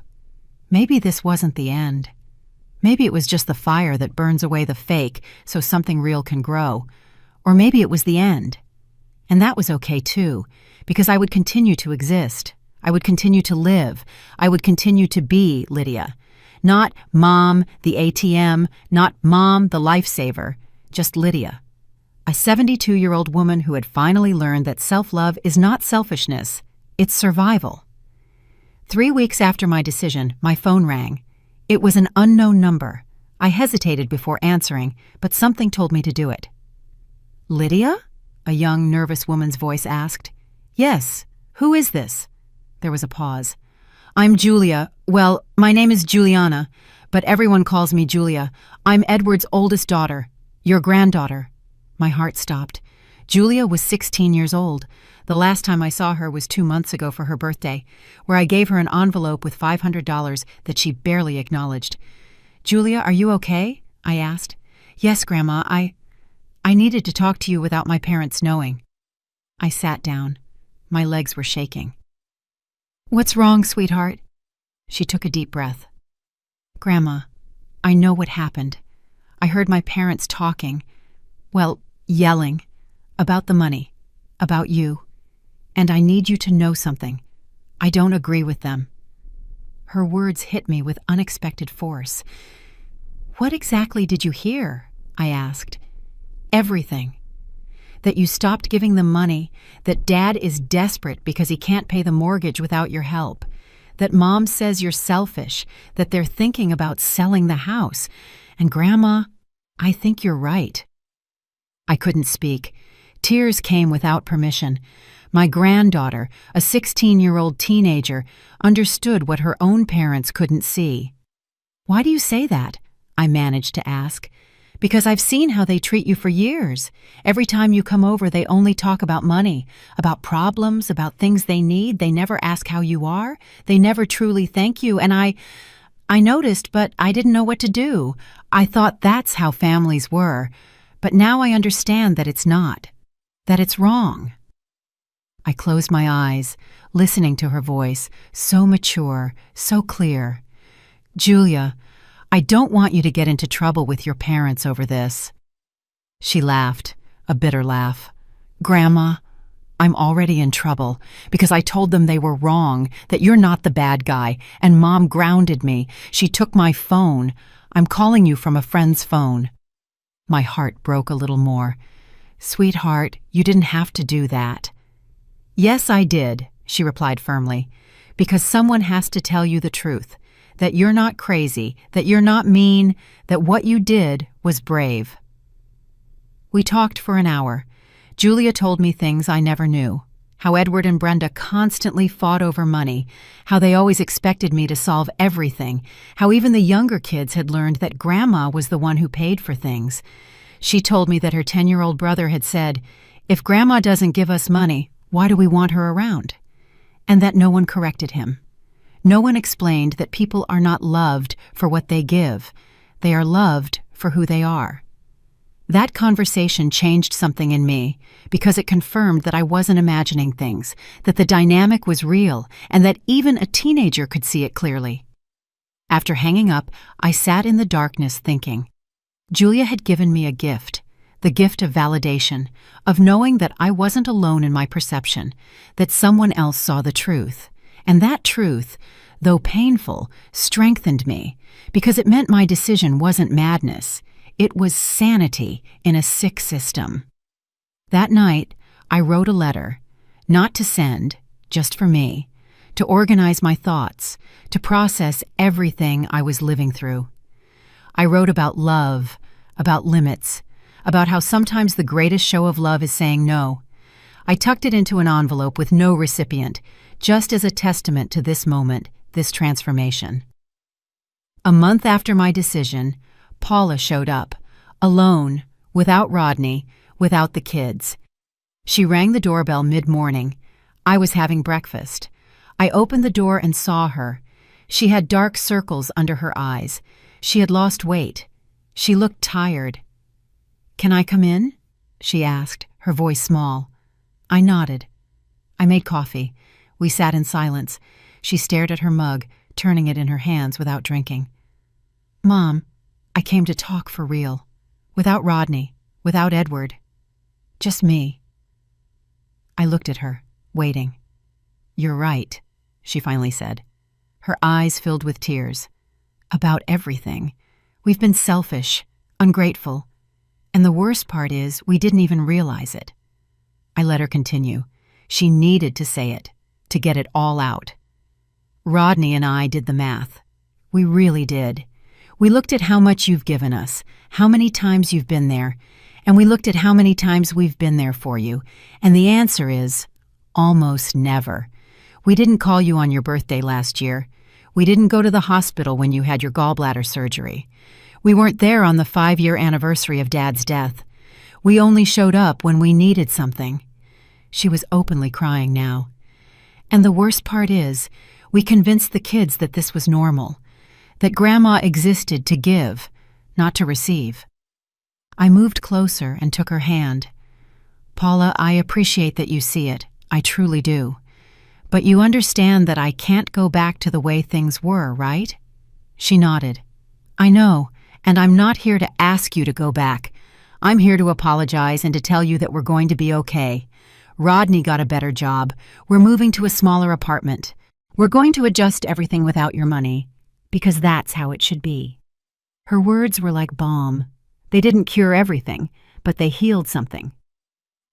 Maybe this wasn't the end. Maybe it was just the fire that burns away the fake so something real can grow. Or maybe it was the end. And that was okay too, because I would continue to exist. I would continue to live. I would continue to be Lydia. Not Mom, the ATM, not Mom, the lifesaver, just Lydia. A 72-year-old woman who had finally learned that self-love is not selfishness, it's survival. 3 weeks after my decision, my phone rang. It was an unknown number. I hesitated before answering, but something told me to do it. "Lydia?" a young, nervous woman's voice asked. "Yes. Who is this?" There was a pause. "I'm Julia. Well, my name is Juliana, but everyone calls me Julia. I'm Edward's oldest daughter, your granddaughter." My heart stopped. Julia was 16 years old. The last time I saw her was 2 months ago for her birthday, where I gave her an envelope with $500 that she barely acknowledged. "Julia, are you okay?" I asked. "Yes, Grandma, I needed to talk to you without my parents knowing." I sat down. My legs were shaking. "What's wrong, sweetheart?" She took a deep breath. "Grandma, I know what happened. I heard my parents talking, well, yelling, about the money, about you. And I need you to know something. I don't agree with them." Her words hit me with unexpected force. "What exactly did you hear?" I asked. "Everything. That you stopped giving them money, that Dad is desperate because he can't pay the mortgage without your help, that Mom says you're selfish, that they're thinking about selling the house. And Grandma, I think you're right." I couldn't speak. Tears came without permission. My granddaughter, a 16-year-old teenager, understood what her own parents couldn't see. "Why do you say that?" I managed to ask. Because I've seen how they treat you for years. Every time you come over, they only talk about money, about problems, about things they need. They never ask how you are. They never truly thank you. And I noticed, but I didn't know what to do. I thought that's how families were. But now I understand that it's not. That it's wrong. I closed my eyes, listening to her voice, so mature, so clear. Julia, I don't want you to get into trouble with your parents over this. She laughed, a bitter laugh. Grandma, I'm already in trouble because I told them they were wrong, that you're not the bad guy, and Mom grounded me. She took my phone. I'm calling you from a friend's phone. My heart broke a little more. Sweetheart, you didn't have to do that. Yes, I did, she replied firmly, because someone has to tell you the truth. That you're not crazy, that you're not mean, that what you did was brave. We talked for an hour. Julia told me things I never knew. How Edward and Brenda constantly fought over money, how they always expected me to solve everything, how even the younger kids had learned that Grandma was the one who paid for things. She told me that her 10-year-old brother had said, "If Grandma doesn't give us money, why do we want her around?" And that no one corrected him. No one explained that people are not loved for what they give. They are loved for who they are. That conversation changed something in me because it confirmed that I wasn't imagining things, that the dynamic was real, and that even a teenager could see it clearly. After hanging up, I sat in the darkness thinking. Julia had given me a gift, the gift of validation, of knowing that I wasn't alone in my perception, that someone else saw the truth. And that truth, though painful, strengthened me because it meant my decision wasn't madness. It was sanity in a sick system. That night, I wrote a letter, not to send, just for me, to organize my thoughts, to process everything I was living through. I wrote about love, about limits, about how sometimes the greatest show of love is saying no. I tucked it into an envelope with no recipient, just as a testament to this moment, this transformation. A month after my decision, Paula showed up, alone, without Rodney, without the kids. She rang the doorbell mid-morning. I was having breakfast. I opened the door and saw her. She had dark circles under her eyes. She had lost weight. She looked tired. "Can I come in?" she asked, her voice small. I nodded. I made coffee. We sat in silence. She stared at her mug, turning it in her hands without drinking. "Mom, I came to talk for real. Without Rodney, without Edward. Just me." I looked at her, waiting. "You're right," she finally said. Her eyes filled with tears. "About everything. We've been selfish, ungrateful. And the worst part is we didn't even realize it." I let her continue. She needed to say it, to get it all out. "Rodney and I did the math. We really did. We looked at how much you've given us, how many times you've been there, and we looked at how many times we've been there for you, and the answer is almost never. We didn't call you on your birthday last year. We didn't go to the hospital when you had your gallbladder surgery. We weren't there on the 5-year anniversary of Dad's death. We only showed up when we needed something." She was openly crying now. "And the worst part is, we convinced the kids that this was normal, that Grandma existed to give, not to receive." I moved closer and took her hand. "Paula, I appreciate that you see it. I truly do. But you understand that I can't go back to the way things were, right?" She nodded. "I know, and I'm not here to ask you to go back. I'm here to apologize and to tell you that we're going to be okay. Rodney got a better job. We're moving to a smaller apartment. We're going to adjust everything without your money, because that's how it should be." Her words were like balm. They didn't cure everything, but they healed something.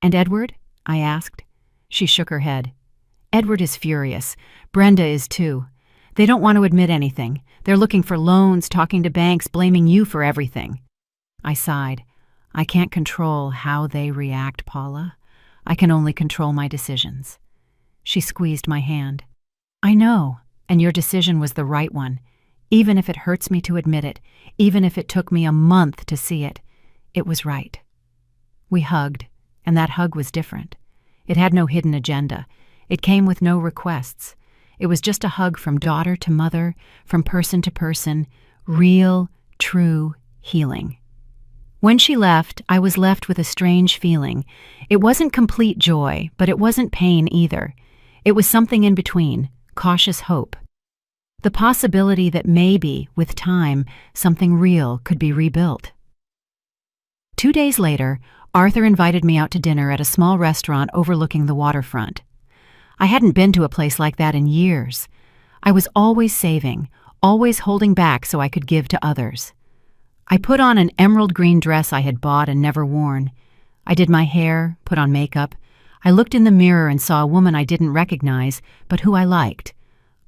"And Edward?" I asked. She shook her head. "Edward is furious. Brenda is too. They don't want to admit anything. They're looking for loans, talking to banks, blaming you for everything." I sighed. "I can't control how they react, Paula. I can only control my decisions." She squeezed my hand. "I know, and your decision was the right one, Even if it hurts me to admit it, even if it took me a month to see it, it was right. We hugged, and that hug was different. It had no hidden agenda. It came with no requests. It was just a hug from daughter to mother, from person to person, real, true healing. When she left, I was left with a strange feeling. It wasn't complete joy, but it wasn't pain either. It was something in between, cautious hope. The possibility that maybe, with time, something real could be rebuilt. 2 days later, Arthur invited me out to dinner at a small restaurant overlooking the waterfront. I hadn't been to a place like that in years. I was always saving, always holding back so I could give to others. I put on an emerald green dress I had bought and never worn. I did my hair, put on makeup. I looked in the mirror and saw a woman I didn't recognize, but who I liked.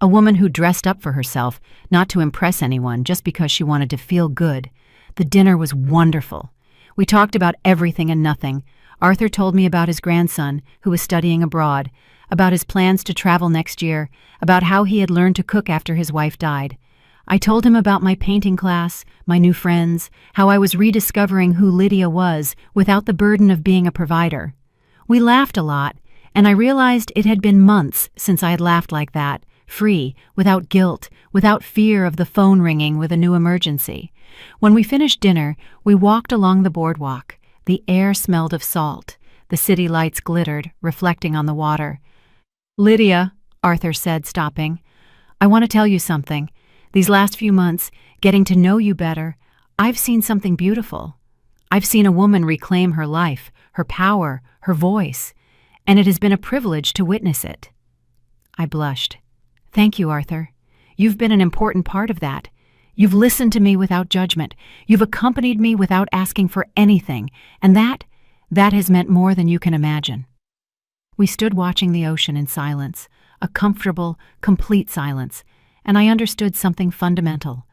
A woman who dressed up for herself, not to impress anyone, just because she wanted to feel good. The dinner was wonderful. We talked about everything and nothing. Arthur told me about his grandson, who was studying abroad, about his plans to travel next year, about how he had learned to cook after his wife died. I told him about my painting class, my new friends, how I was rediscovering who Lydia was without the burden of being a provider. We laughed a lot, and I realized it had been months since I had laughed like that, free, without guilt, without fear of the phone ringing with a new emergency. When we finished dinner, we walked along the boardwalk. The air smelled of salt. The city lights glittered, reflecting on the water. "Lydia," Arthur said, stopping, "I want to tell you something. These last few months, getting to know you better, I've seen something beautiful. I've seen a woman reclaim her life, her power, her voice, and it has been a privilege to witness it." I blushed. "Thank you, Arthur. You've been an important part of that. You've listened to me without judgment. You've accompanied me without asking for anything, and that has meant more than you can imagine." We stood watching the ocean in silence, a comfortable, complete silence, and I understood something fundamental.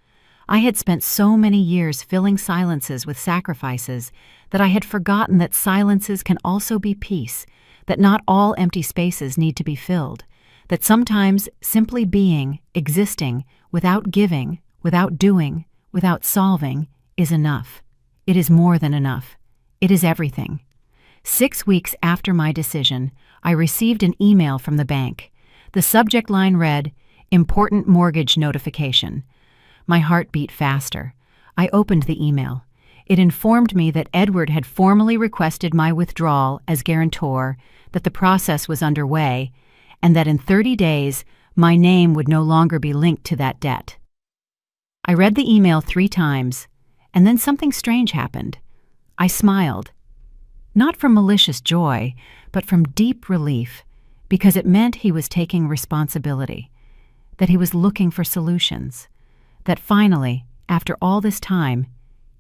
I had spent so many years filling silences with sacrifices that I had forgotten that silences can also be peace, that not all empty spaces need to be filled, that sometimes simply being, existing, without giving, without doing, without solving, is enough. It is more than enough. It is everything. 6 weeks after my decision, I received an email from the bank. The subject line read, "Important mortgage notification." My heart beat faster. I opened the email. It informed me that Edward had formally requested my withdrawal as guarantor, that the process was underway, and that in 30 days, my name would no longer be linked to that debt. I read the email 3 times, and then something strange happened. I smiled. Not from malicious joy, but from deep relief, because it meant he was taking responsibility, that he was looking for solutions, that finally, after all this time,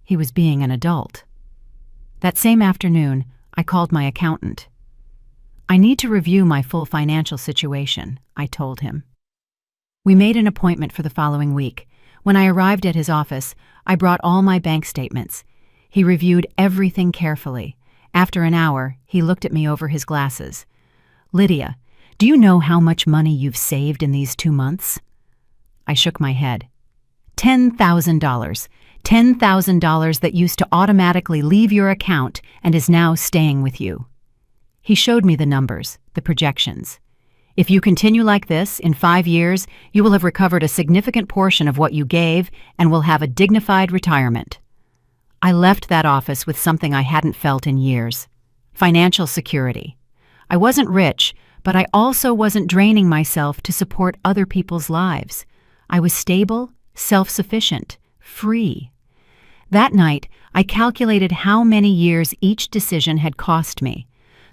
he was being an adult. That same afternoon, I called my accountant. "I need to review my full financial situation," I told him. We made an appointment for the following week. When I arrived at his office, I brought all my bank statements. He reviewed everything carefully. After an hour, he looked at me over his glasses. "Lydia, do you know how much money you've saved in these 2 months?" I shook my head. $10,000. $10,000 that used to automatically leave your account and is now staying with you. He showed me the numbers, the projections. "If you continue like this, in 5 years, you will have recovered a significant portion of what you gave and will have a dignified retirement." I left that office with something I hadn't felt in years: financial security. I wasn't rich, but I also wasn't draining myself to support other people's lives. I was stable, self-sufficient, free. That night, I calculated how many years each decision had cost me.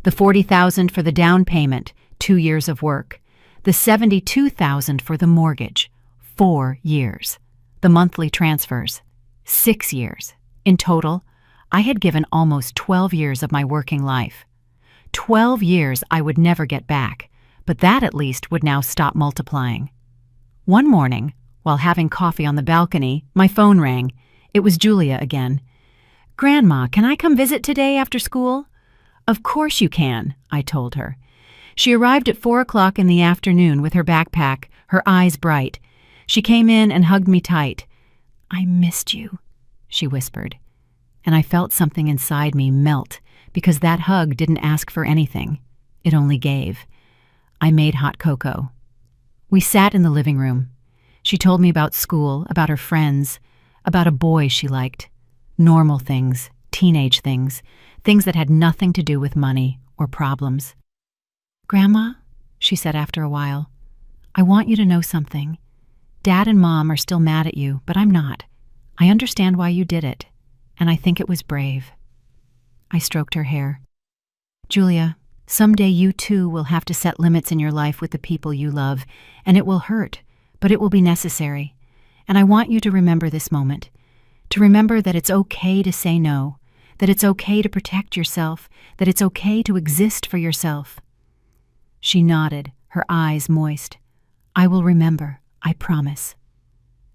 The $40,000 for the down payment, 2 years of work. The $72,000 for the mortgage, 4 years. The monthly transfers, 6 years. In total, I had given almost 12 years of my working life. 12 years I would never get back, but that at least would now stop multiplying. One morning, while having coffee on the balcony, my phone rang. It was Julia again. "Grandma, can I come visit today after school?" "Of course you can," I told her. She arrived at 4 o'clock in the afternoon with her backpack, her eyes bright. She came in and hugged me tight. "I missed you," she whispered, and I felt something inside me melt because that hug didn't ask for anything. It only gave. I made hot cocoa. We sat in the living room. She told me about school, about her friends, about a boy she liked. Normal things, teenage things, things that had nothing to do with money or problems. "Grandma," she said after a while, "I want you to know something. Dad and Mom are still mad at you, but I'm not. I understand why you did it, and I think it was brave." I stroked her hair. "Julia, someday you too will have to set limits in your life with the people you love, and it will hurt, but it will be necessary. And I want you to remember this moment, to remember that it's okay to say no, that it's okay to protect yourself, that it's okay to exist for yourself." She nodded, her eyes moist. "I will remember, I promise."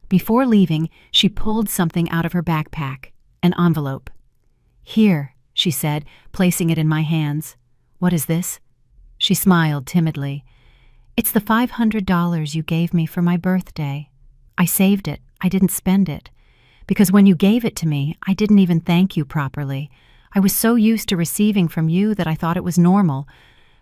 Before leaving, she pulled something out of her backpack, an envelope. "Here," she said, placing it in my hands. "What is this?" She smiled timidly. "It's the $500 you gave me for my birthday. I saved it, I didn't spend it. Because when you gave it to me, I didn't even thank you properly. I was so used to receiving from you that I thought it was normal.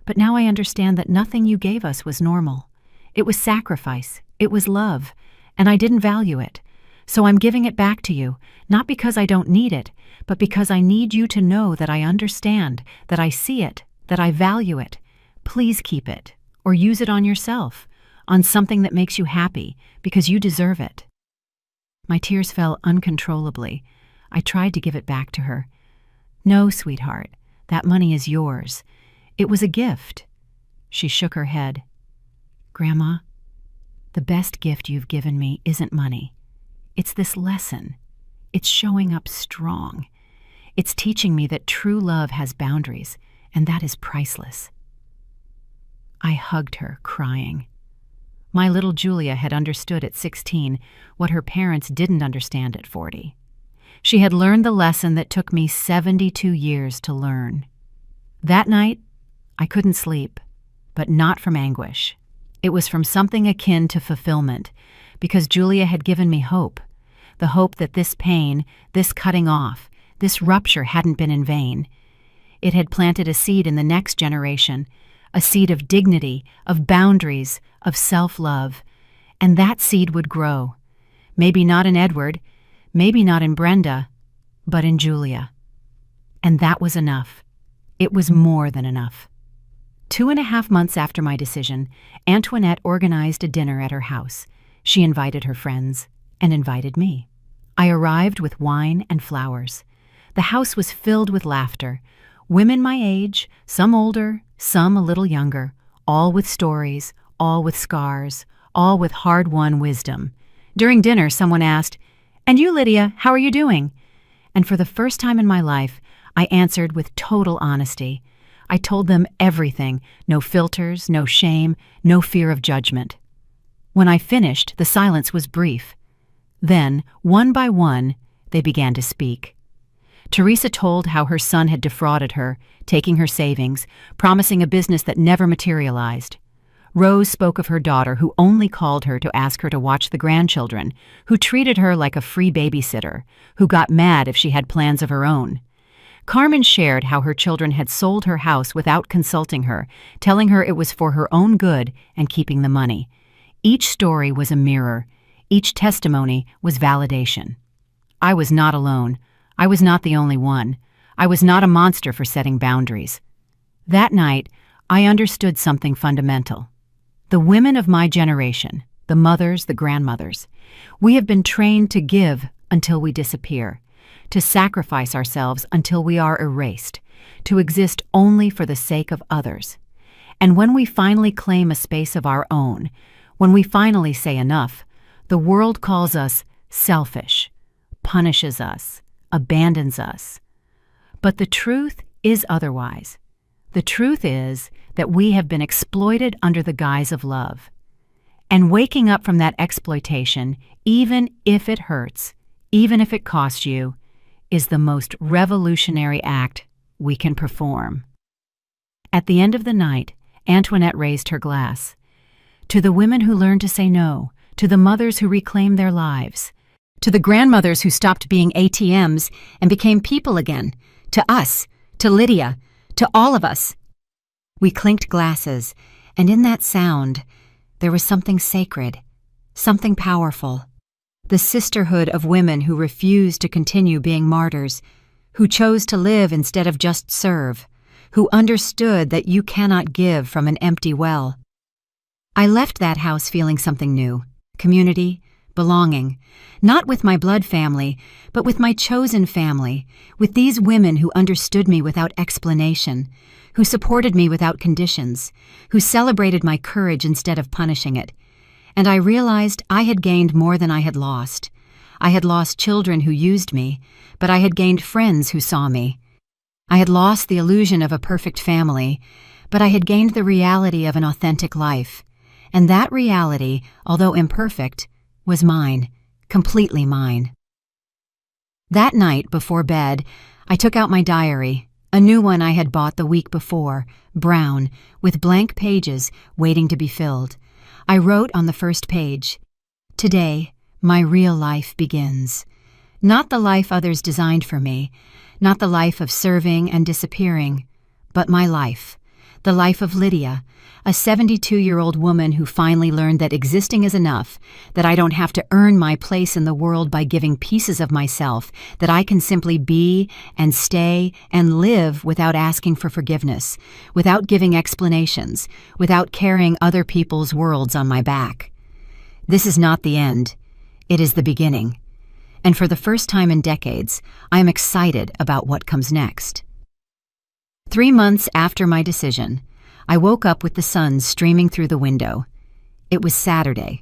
But now I understand that nothing you gave us was normal. It was sacrifice, it was love, and I didn't value it. So I'm giving it back to you, not because I don't need it, but because I need you to know that I understand, that I see it, that I value it. Please keep it, or use it on yourself, on something that makes you happy, because you deserve it." My tears fell uncontrollably. I tried to give it back to her. "No, sweetheart, that money is yours. It was a gift." She shook her head. "Grandma, the best gift you've given me isn't money. It's this lesson. It's showing up strong. It's teaching me that true love has boundaries, and that is priceless." I hugged her, crying. My little Julia had understood at 16 what her parents didn't understand at 40. She had learned the lesson that took me 72 years to learn. That night, I couldn't sleep, but not from anguish. It was from something akin to fulfillment, because Julia had given me hope, the hope that this pain, this cutting off, this rupture hadn't been in vain. It had planted a seed in the next generation, a seed of dignity, of boundaries, of self-love, and that seed would grow. Maybe not in Edward, maybe not in Brenda, but in Julia. And that was enough. It was more than enough. 2.5 months after my decision, Antoinette organized a dinner at her house. She invited her friends and invited me. I arrived with wine and flowers. The house was filled with laughter. Women my age, some older, some a little younger, all with stories, all with scars, all with hard-won wisdom. During dinner, someone asked, "And you, Lydia, how are you doing?" And for the first time in my life, I answered with total honesty. I told them everything, no filters, no shame, no fear of judgment. When I finished, the silence was brief. Then, one by one, they began to speak. Teresa told how her son had defrauded her, taking her savings, promising a business that never materialized. Rose spoke of her daughter who only called her to ask her to watch the grandchildren, who treated her like a free babysitter, who got mad if she had plans of her own. Carmen shared how her children had sold her house without consulting her, telling her it was for her own good and keeping the money. Each story was a mirror. Each testimony was validation. I was not alone. I was not the only one. I was not a monster for setting boundaries. That night, I understood something fundamental. The women of my generation, the mothers, the grandmothers, we have been trained to give until we disappear, to sacrifice ourselves until we are erased, to exist only for the sake of others. And when we finally claim a space of our own, when we finally say enough, the world calls us selfish, punishes us, abandons us. But the truth is otherwise. The truth is that we have been exploited under the guise of love. And waking up from that exploitation, even if it hurts, even if it costs you, is the most revolutionary act we can perform. At the end of the night, Antoinette raised her glass. To the women who learned to say no, to the mothers who reclaimed their lives, to the grandmothers who stopped being ATMs and became people again, to us, to Lydia, to all of us. We clinked glasses, and in that sound, there was something sacred, something powerful. The sisterhood of women who refused to continue being martyrs, who chose to live instead of just serve, who understood that you cannot give from an empty well. I left that house feeling something new, community, belonging, not with my blood family, but with my chosen family, with these women who understood me without explanation, who supported me without conditions, who celebrated my courage instead of punishing it. And I realized I had gained more than I had lost. I had lost children who used me, but I had gained friends who saw me. I had lost the illusion of a perfect family, but I had gained the reality of an authentic life. And that reality, although imperfect, was mine, completely mine. That night, before bed, I took out my diary, a new one I had bought the week before, brown, with blank pages waiting to be filled. I wrote on the first page, "Today, my real life begins. Not the life others designed for me, not the life of serving and disappearing, but my life, the life of Lydia, a 72-year-old woman who finally learned that existing is enough, that I don't have to earn my place in the world by giving pieces of myself, that I can simply be and stay and live without asking for forgiveness, without giving explanations, without carrying other people's worlds on my back. This is not the end. It is the beginning. And for the first time in decades, I am excited about what comes next." 3 months after my decision, I woke up with the sun streaming through the window. It was Saturday.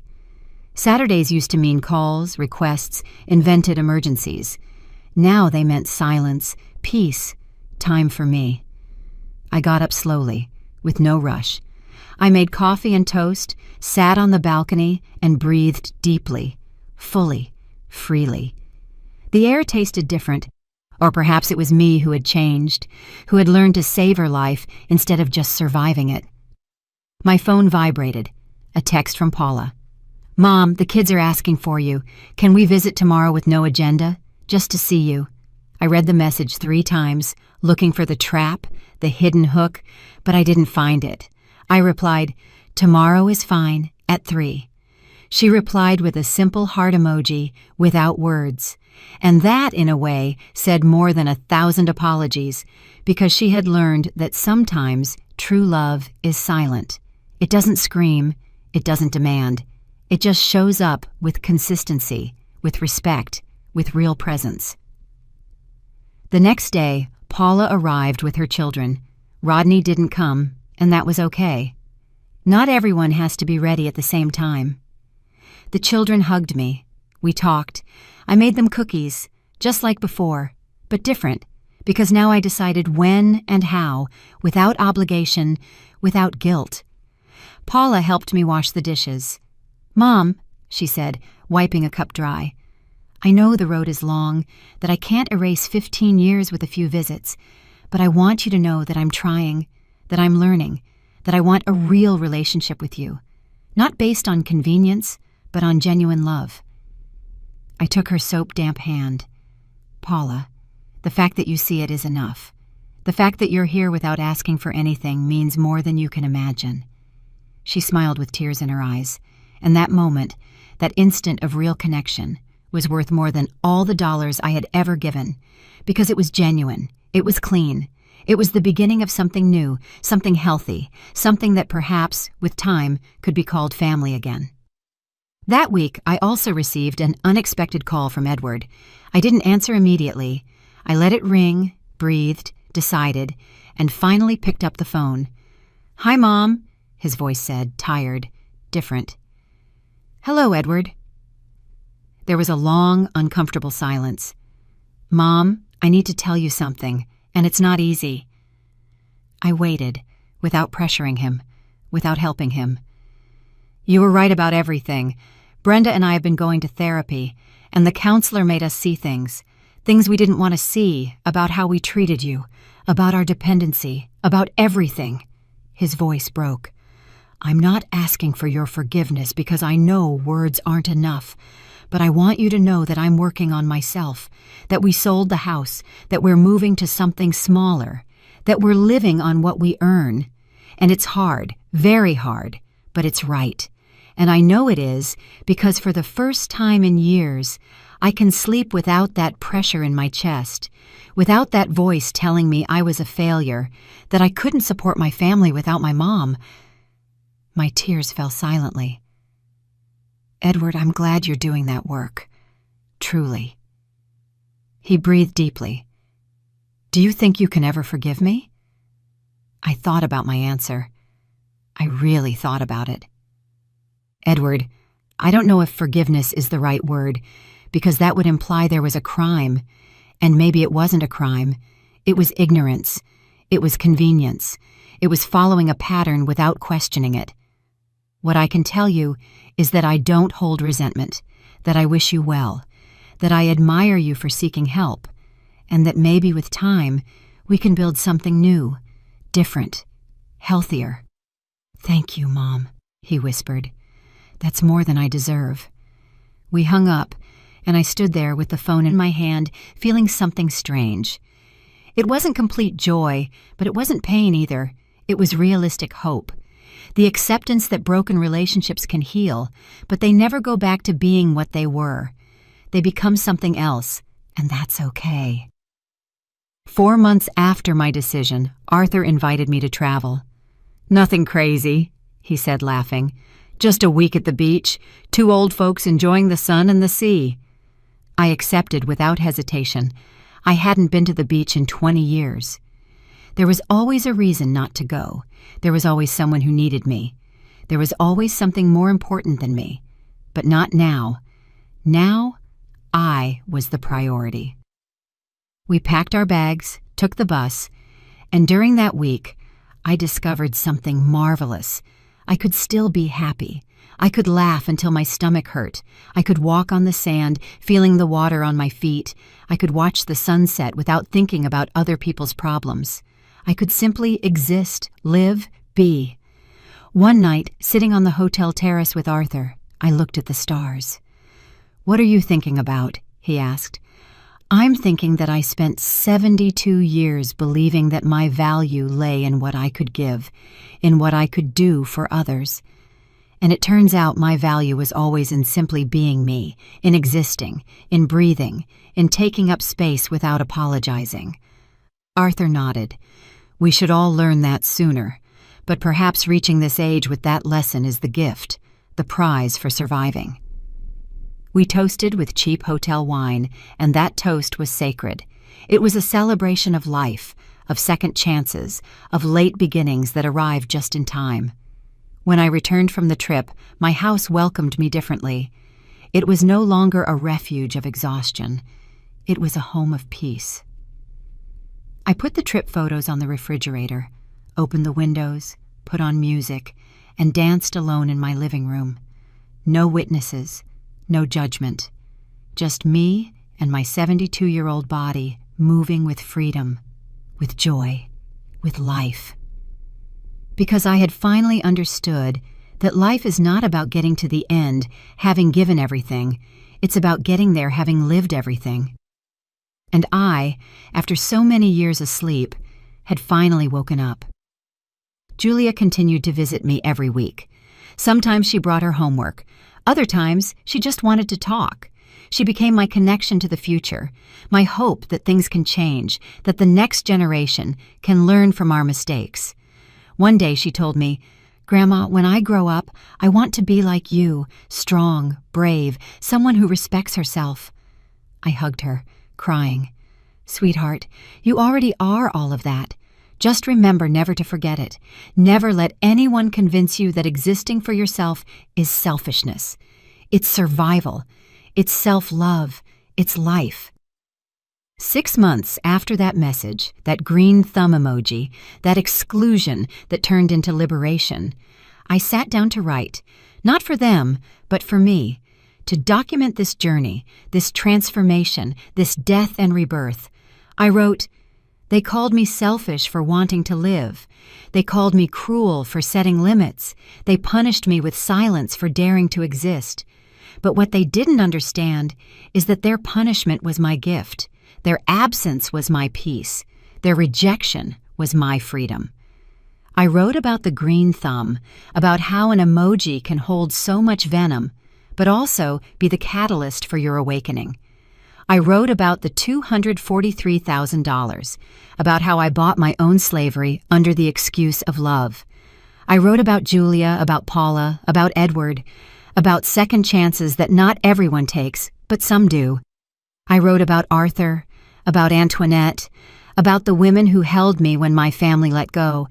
Saturdays used to mean calls, requests, invented emergencies. Now they meant silence, peace, time for me. I got up slowly, with no rush. I made coffee and toast, sat on the balcony, and breathed deeply, fully, freely. The air tasted different, or perhaps it was me who had changed, who had learned to savor life instead of just surviving it. My phone vibrated, a text from Paula. "Mom, the kids are asking for you. Can we visit tomorrow with no agenda? Just to see you." I read the message 3 times, looking for the trap, the hidden hook, but I didn't find it. I replied, "Tomorrow is fine, at 3. She replied with a simple heart emoji, without words. And that, in a way, said more than 1,000 apologies, because she had learned that sometimes true love is silent. It doesn't scream, it doesn't demand. It just shows up with consistency, with respect, with real presence. The next day, Paula arrived with her children. Rodney didn't come, and that was okay. Not everyone has to be ready at the same time. The children hugged me. We talked. I made them cookies, just like before, but different, because now I decided when and how, without obligation, without guilt. Paula helped me wash the dishes. "Mom," she said, wiping a cup dry, "I know the road is long, that I can't erase 15 years with a few visits, but I want you to know that I'm trying, that I'm learning, that I want a real relationship with you, not based on convenience, but on genuine love." I took her soap-damp hand. "Paula, the fact that you see it is enough. The fact that you're here without asking for anything means more than you can imagine." She smiled with tears in her eyes, and that moment, that instant of real connection, was worth more than all the dollars I had ever given, because it was genuine, it was clean, it was the beginning of something new, something healthy, something that perhaps, with time, could be called family again. That week, I also received an unexpected call from Edward. I didn't answer immediately. I let it ring, breathed, decided, and finally picked up the phone. "Hi, Mom," his voice said, tired, different. "Hello, Edward." There was a long, uncomfortable silence. "Mom, I need to tell you something, and it's not easy." I waited, without pressuring him, without helping him. "You were right about everything. Brenda and I have been going to therapy, and the counselor made us see things we didn't want to see, about how we treated you, about our dependency, about everything." His voice broke. I'm not asking for your forgiveness because I know words aren't enough, but I want you to know that I'm working on myself, that we sold the house, that we're moving to something smaller, that we're living on what we earn. And it's hard, very hard, but it's right. And I know it is because for the first time in years, I can sleep without that pressure in my chest, without that voice telling me I was a failure, that I couldn't support my family without my mom. My tears fell silently. Edward, I'm glad you're doing that work. Truly. He breathed deeply. Do you think you can ever forgive me? I thought about my answer. I really thought about it. Edward, I don't know if forgiveness is the right word, because that would imply there was a crime, and maybe it wasn't a crime. It was ignorance. It was convenience. It was following a pattern without questioning it. What I can tell you is that I don't hold resentment, that I wish you well, that I admire you for seeking help, and that maybe with time we can build something new, different, healthier. Thank you, Mom, he whispered. That's more than I deserve. We hung up, and I stood there with the phone in my hand, feeling something strange. It wasn't complete joy, but it wasn't pain either. It was realistic hope. The acceptance that broken relationships can heal, but they never go back to being what they were. They become something else, and that's okay. 4 months after my decision, Arthur invited me to travel. Nothing crazy, he said, laughing. Just a week at the beach, 2 old folks enjoying the sun and the sea. I accepted without hesitation. I hadn't been to the beach in 20 years. There was always a reason not to go. There was always someone who needed me. There was always something more important than me. But not now. Now, I was the priority. We packed our bags, took the bus, and during that week, I discovered something marvelous. I could still be happy. I could laugh until my stomach hurt. I could walk on the sand, feeling the water on my feet. I could watch the sunset without thinking about other people's problems. I could simply exist, live, be. One night, sitting on the hotel terrace with Arthur, I looked at the stars. "What are you thinking about?" he asked. "I'm thinking that I spent 72 years believing that my value lay in what I could give, in what I could do for others. And it turns out my value was always in simply being me, in existing, in breathing, in taking up space without apologizing." Arthur nodded. "We should all learn that sooner, but perhaps reaching this age with that lesson is the gift, the prize for surviving." We toasted with cheap hotel wine, and that toast was sacred. It was a celebration of life, of second chances, of late beginnings that arrived just in time. When I returned from the trip, my house welcomed me differently. It was no longer a refuge of exhaustion. It was a home of peace. I put the trip photos on the refrigerator, opened the windows, put on music, and danced alone in my living room. No witnesses, no judgment. Just me and my 72-year-old body moving with freedom, with joy, with life. Because I had finally understood that life is not about getting to the end, having given everything. It's about getting there having lived everything. And I, after so many years asleep, had finally woken up. Julia continued to visit me every week. Sometimes she brought her homework. Other times, she just wanted to talk. She became my connection to the future, my hope that things can change, that the next generation can learn from our mistakes. One day she told me, "Grandma, when I grow up, I want to be like you, strong, brave, someone who respects herself." I hugged her, crying. "Sweetheart, you already are all of that. Just remember never to forget it. Never let anyone convince you that existing for yourself is selfishness. It's survival. It's self-love. It's life." 6 months after that message, that green thumb emoji, that exclusion that turned into liberation, I sat down to write, not for them, but for me, to document this journey, this transformation, this death and rebirth. I wrote, They called me selfish for wanting to live. They called me cruel for setting limits. They punished me with silence for daring to exist. But what they didn't understand is that their punishment was my gift. Their absence was my peace. Their rejection was my freedom. I wrote about the green thumb, about how an emoji can hold so much venom, but also be the catalyst for your awakening. I wrote about the $243,000, about how I bought my own slavery under the excuse of love. I wrote about Julia, about Paula, about Edward, about second chances that not everyone takes, but some do. I wrote about Arthur, about Antoinette, about the women who held me when my family let go,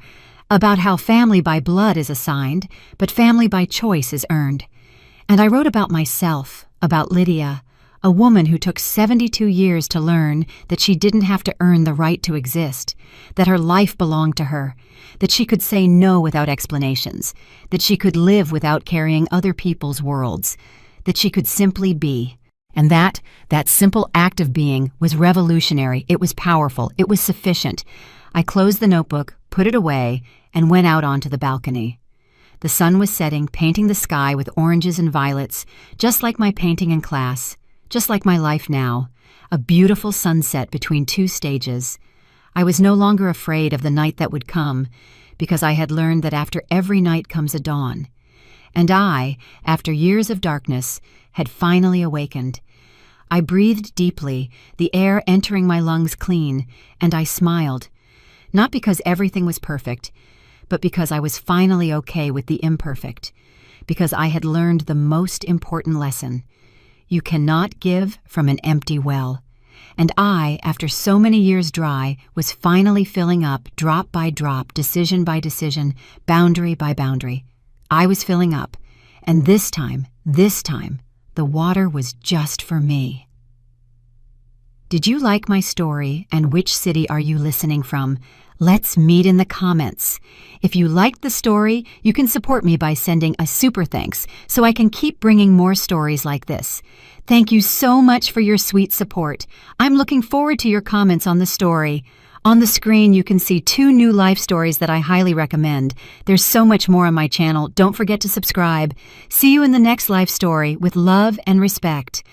about how family by blood is assigned, but family by choice is earned. And I wrote about myself, about Lydia, a woman who took 72 years to learn that she didn't have to earn the right to exist, that her life belonged to her, that she could say no without explanations, that she could live without carrying other people's worlds, that she could simply be. And that simple act of being was revolutionary, it was powerful, it was sufficient. I closed the notebook, put it away, and went out onto the balcony. The sun was setting, painting the sky with oranges and violets, just like my painting in class, just like my life now, a beautiful sunset between two stages. I was no longer afraid of the night that would come, because I had learned that after every night comes a dawn. And I, after years of darkness, had finally awakened. I breathed deeply, the air entering my lungs clean, and I smiled. Not because everything was perfect, but because I was finally okay with the imperfect, because I had learned the most important lesson. You cannot give from an empty well. And I, after so many years dry, was finally filling up, drop by drop, decision by decision, boundary by boundary. I was filling up, and this time, the water was just for me. Did you like my story, and which city are you listening from? Let's meet in the comments. If you liked the story, you can support me by sending a super thanks so I can keep bringing more stories like this. Thank you so much for your sweet support. I'm looking forward to your comments on the story. On the screen, you can see 2 new life stories that I highly recommend. There's so much more on my channel. Don't forget to subscribe. See you in the next life story with love and respect.